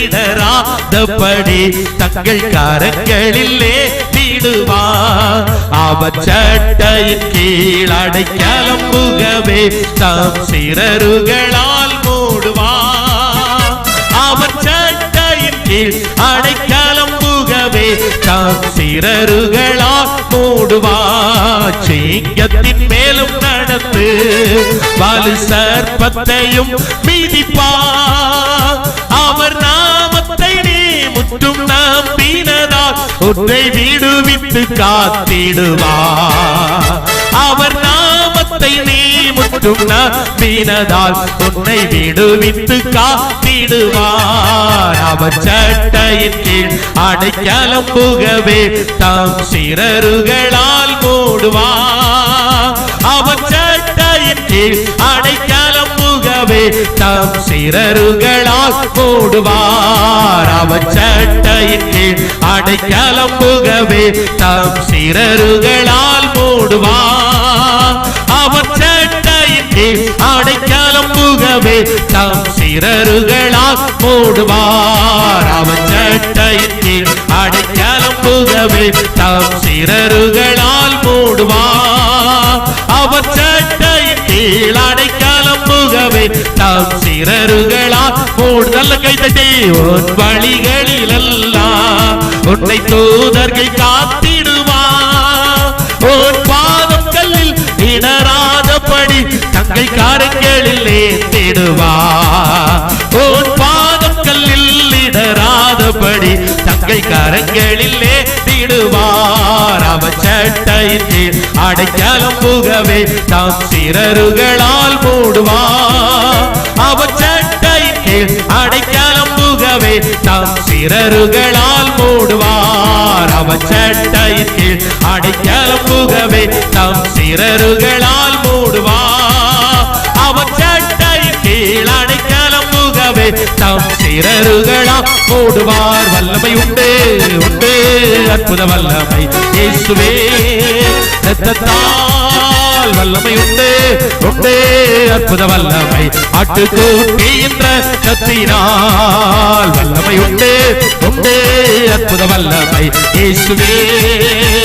Speaker 2: இடராதபடி தங்கள் கரங்களில் ஏந்திடுவார். அவர் சட்டையின் கீழ் அடைக்கலம்புகவே தம் சிறகுகளால் மூடுவார். அவர் சட்டையின் கீழ் அடைக்கலம்புகவே தம் சிறகுகளால் மூடுவார். சிங்கத்தின் மேலும் நடந்து வலு சர்ப்பத்தையும் மிதிப்பார். அவர் நாமத்தை நீ முற்றும் நம்பினதால் உன்னை விடுவித்து காத்திடுவார். அவர் நாமத்தை நீ முற்றும் நம்பினதால் உன்னை விடுவித்து காத்திடுவார். அவர் சட்டையின் கீழ் அடைக்கலம்புகவே தம் சிறகுகளால் மூடுவார். அவர் சட்டையின் கீழ் அடைக்கலம்புகவே தம் சிறகுகளால் மூடுவார். அவர் சட்டையின் கீழ் அடைக்கலம்புகவே தம் சிறகுகளால் மூடுவார். அவர் சட்டையின் கீழ் அடைக்கலம்புகவே தம் சிறகுகளால் மூடுவார். அவர் சட்டையின் கீழ் அடைக்கலம்புகவே தம் சிறகுகளால் மூடுவார். கைதட்டி உன் வழிகளில் எல்லாம் உன்னை தூதர்கள் காத்திடுவார். உன் பாதம் கல்லில் இடராதபடி தங்கள் கரங்களில் ஏந்திடுவார். உன் பாதம் கல்லில் இடராதபடி தங்கள் கரங்களில் ஏந்திடுவார். அவர் சட்டையின் கீழ் அடைக்கலம் புகவே தாம் சிறகுகளால் மூடுவார். அவர் சட்டையின் கீழ் அடைக்கலம் புகவே தாம் சிறகுகளால் மூடுவார். அவர் சட்டையின் கீழ் அடைக்கலம் புகவே தாம் சிறகுகளால் மூடுவார். அவர் சட்டையின் கீழ் அடைக்கலம் புகவே தாம் சிறகுகளால் மூடுவார். வல்லமை உண்டு உண்டு அற்புத வல்லமை இயேசுவே இரத்தத்தால் வல்லமை உண்டு உண்டு அற்புத வல்லமை ஆட்டுக்குட்டியின் இரத்தத்தினால் வல்லமை உண்டு உண்டு அற்புத வல்லமை இயேசுவே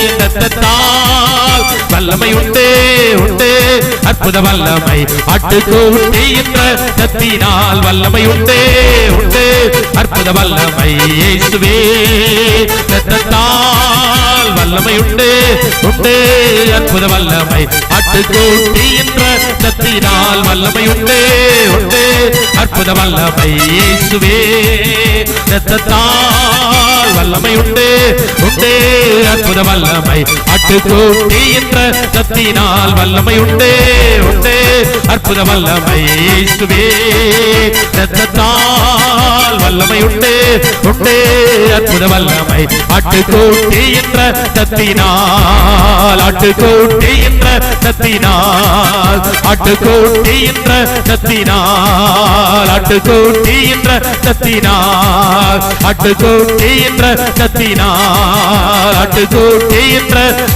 Speaker 2: இரத்தத்தால் வல்லமை உண்டு உண்டு அற்புத வல்லமை ஆட்டுக்குட்டியின் இரத்தத்தினால் வல்லமை உண்டு உண்டு அற்புத வல்லமை இயேசுவே இரத்தத்தால் வல்லமை உண்டு உண்டு அற்புத வல்லமை ஆட்டுக்குட்டியின் இரத்தத்தினால் வல்லமை உண்டு உண்டு அற்புத வல்லமை இயேசுவே இரத்தத்தால் வல்லமை உண்டு உண்டு அற்புத வல்லமை ஆட்டுக்குட்டியின் இரத்தத்தினால் வல்லமை உண்டு உண்டு அற்புத வல்லமை இயேசுவே இரத்தத்தால் வல்லமை உண்டு உண்டு அற்புத வல்லமை ஆட்டுக்குட்டியின் இரத்தத்தினால் ஆட்டுக்குட்டியின் இரத்தத்தினால் ஆட்டுக்குட்டியின் இரத்தத்தினால் ஆட்டுக்குட்டியின் இரத்தத்தினால் ஆட்டுக்குட்டியின் இரத்தத்தினால் ஆட்டுக்குட்டியின்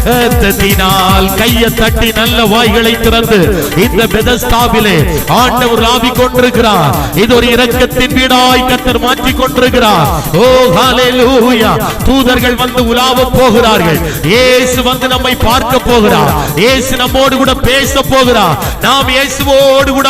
Speaker 2: இரத்தத்தினால் கையை தட்டி நல்ல வாய்களை திறந்து இந்த பெதஸ்தாவிலே ஆண்டவர் ஆவிக் கொண்டிருக்கிறார். இது ஒரு இரக்கத்தின் வீடாய் கர்த்தர் மாற்றிக் கொண்டிருக்கிறார். ஓ ஹalleluya. தூதர்கள் வந்து உலாவ போகிறார்கள். இயேசு வந்து நம்மை பார்க்க போகிறார். இயேசு நம்மோடு கூட பேச போகிறார். நாம் இயேசுவோடு கூட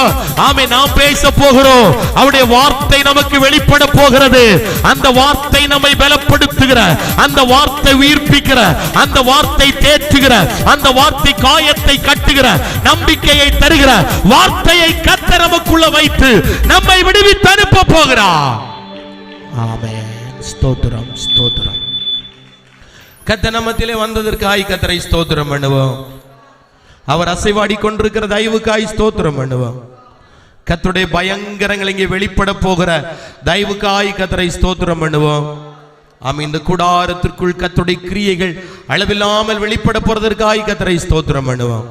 Speaker 2: நாம் பேச போகிறோம். அவருடைய வார்த்தை நமக்கு வெளிப்பட போகிறது. அந்த வார்த்தை நம்மை பலப்படுத்துகிற, அந்த வார்த்தை உயிர்ப்பிக்கிற, அந்த வார்த்தை தேற்றுகிற, அந்த வார்த்தை காயத்தை கட்டுகிற, நம்பிக்கையை தருகிற வார்த்தையை கர்த்தர் நமக்குள்ள வைத்து நம்மை விடுவித்து அனுப்ப போகிறார். ஆமென். ஸ்தோத்திரம் ஸ்தோத்திரம். கர்த்தர் நம்மத்திலே வந்ததற்காய் கர்த்தரை ஸ்தோத்திரம் பண்ணுவோம். அவர் அசைவாடி கொண்டிருக்கிற தயவுக்காய் ஸ்தோத்திரம் பண்ணுவோம். கர்த்தருடைய பயங்கரங்கள் இங்கே வெளிப்பட போகிற தயவுக்காய் கர்த்தரை ஸ்தோத்திரம் பண்ணுவோம். இந்த கூடாரத்திற்குள் கர்த்தருடைய கிரியைகள் அளவில்லாமல் வெளிப்பட போறதற்காய் கர்த்தரை ஸ்தோத்திரம் பண்ணுவோம்.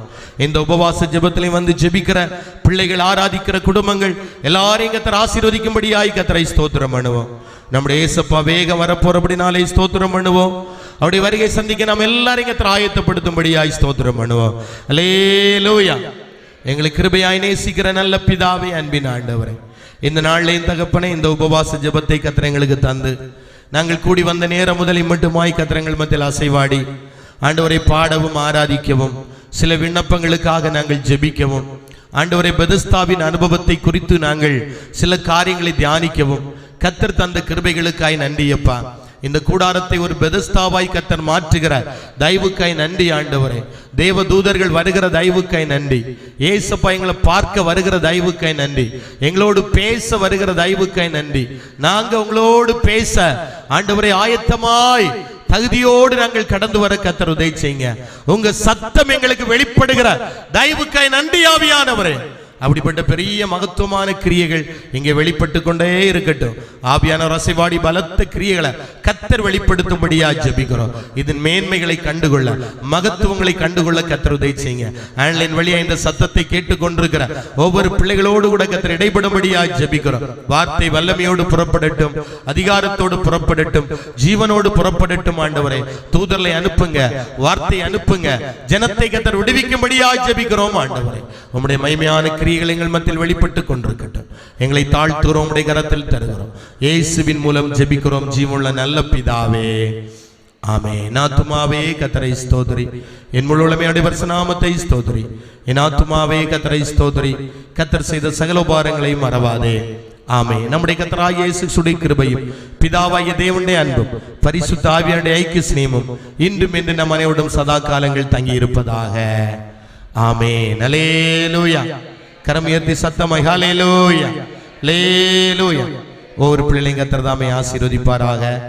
Speaker 2: இந்த உபவாச ஜெபத்திலே வந்து ஜெபிக்கிற பிள்ளைகள், ஆராதிக்கிற குடும்பங்கள் எல்லாரையும் கர்த்தர் ஆசீர்வதிக்கும்படியாய் கர்த்தரை ஸ்தோத்திரம் பண்ணுவோம். நம்முடைய இயேசப்பா வேகம் வரப்போறபடினாலே ஸ்தோத்திரம் பண்ணுவோம். அவருடைய வருகை சந்திக்க நாம் எல்லாரையும் கர்த்தர் ஆயத்தப்படுத்தும்படியாய் ஸ்தோத்திரம் பண்ணுவோம். அல்லேலூயா. எங்களுக்கு கிருபையாய் நேசிக்கிற நல்ல பிதாவே, அன்பின் ஆண்டவரே, இந்த நாளிலே தகப்பனே இந்த உபவாச ஜெபத்தை கர்த்தர் எங்களுக்கு தந்து நாங்கள் கூடி வந்த நேரம் முதலில் மட்டுமாய் கர்த்தர் மத்தியில் அசைவாடி ஆண்டவரை பாடவும் ஆராதிக்கவும் சில விண்ணப்பங்களுக்காக நாங்கள் ஜெபிக்கவும் ஆண்டவரை பெதஸ்தாவின் அனுபவத்தை குறித்து நாங்கள் சில காரியங்களை தியானிக்கவும் கர்த்தர் தந்த கிருபைகளுக்காய் நன்றியப்பா. இந்த கூடாரத்தை ஒரு பெதஸ்தாவாய் கர்த்தர் மாற்றுகிற தயவுக்காய் நன்றி ஆண்டவரே. தேவ தூதர்கள் வருகிற தயவுக்காய் நன்றி. ஏசப்பா எங்களை பார்க்க வருகிற தயவுக்காய் நன்றி. எங்களோடு பேச வருகிற தயவுக்காய் நன்றி. நாங்க உங்களோடு பேச ஆண்டவரை ஆயத்தமாய் தகுதியோடு நாங்கள் கடந்து வர கர்த்தர் உதவி செய்யுங்க. உங்க சத்தம் எங்களுக்கு வெளிப்படுகிற தயவுக்காய் நன்றி ஆவியானவரே. அப்படிப்பட்ட பெரிய மகத்துவமான கிரியைகள் இங்கே வெளிப்பட்டு கொண்டே இருக்கட்டும். ஆவியானவர் அசைவாடி பலத்த கிரியைகளை கர்த்தர் வெளிப்படுத்தும்படியா ஜெபிக்கிறோம். இதன் மேன்மைகளை கண்டுகொள்ள, மகத்துவங்களை கண்டுகொள்ள கர்த்தர் உதவி செய்யுங்க. ஆன்லைன் வழியா இந்த சத்தத்தை கேட்டுக்கொண்டிருக்கிற ஒவ்வொரு பிள்ளைகளோடு கூட கர்த்தர் இடைபடும்படியா ஜெபிக்கிறோம். வார்த்தை வல்லமையோடு புறப்படட்டும், அதிகாரத்தோடு புறப்படட்டும், ஜீவனோடு புறப்படட்டும். ஆண்டவரே, தூதர்களை அனுப்புங்க, வார்த்தை அனுப்புங்க, ஜனத்தை கர்த்தர் விடுவிக்கும்படியா ஜெபிக்கிறோம். ஆண்டவரே, உம்முடைய மகிமையான கிரியைகள் எங்கள் மத்தியில் வெளிப்பட்டு கொண்டிருக்கட்டும். எங்களை தாழ்த்துகிறோம், உம்முடைய கரத்தில் தருகிறோம். இயேசுவின் மூலம் ஜெபிக்கிறோம் ஜீவனுள்ள நல்ல பிதாவே, ஆமென். ஆத்துமாவே கர்த்தரை ஸ்தோத்திரி, என் முழு உள்ளமையோட பரிசுநாமத்தை ஸ்தோத்திரி. என் ஆத்துமாவே கர்த்தரை ஸ்தோத்திரி, கர்த்தர் செய்த சகல உபகாரங்களையும் மறவாதே.
Speaker 1: ஆமே. நம்முடைய கர்த்தராகிய இயேசு கிறிஸ்துவின் கிருபையும் பிதாவாகிய தேவனுடைய அன்பும் பரிசுத்த ஆவியானுடைய ஐக்கிய சிநேகமும் இன்றும் என்று நம் அனைவரோடும் சதா காலங்கள் தங்கி இருப்பதாக. ஆமென். அல்லேலூயா. கரம் உயர்த்தி சத்தமாய் ஹல்லேலூயா, அல்லேலூயா. ஒவ்வொரு பிள்ளைங்களையும் கர்த்தர் தாமே ஆசீர்வதிப்பாராக.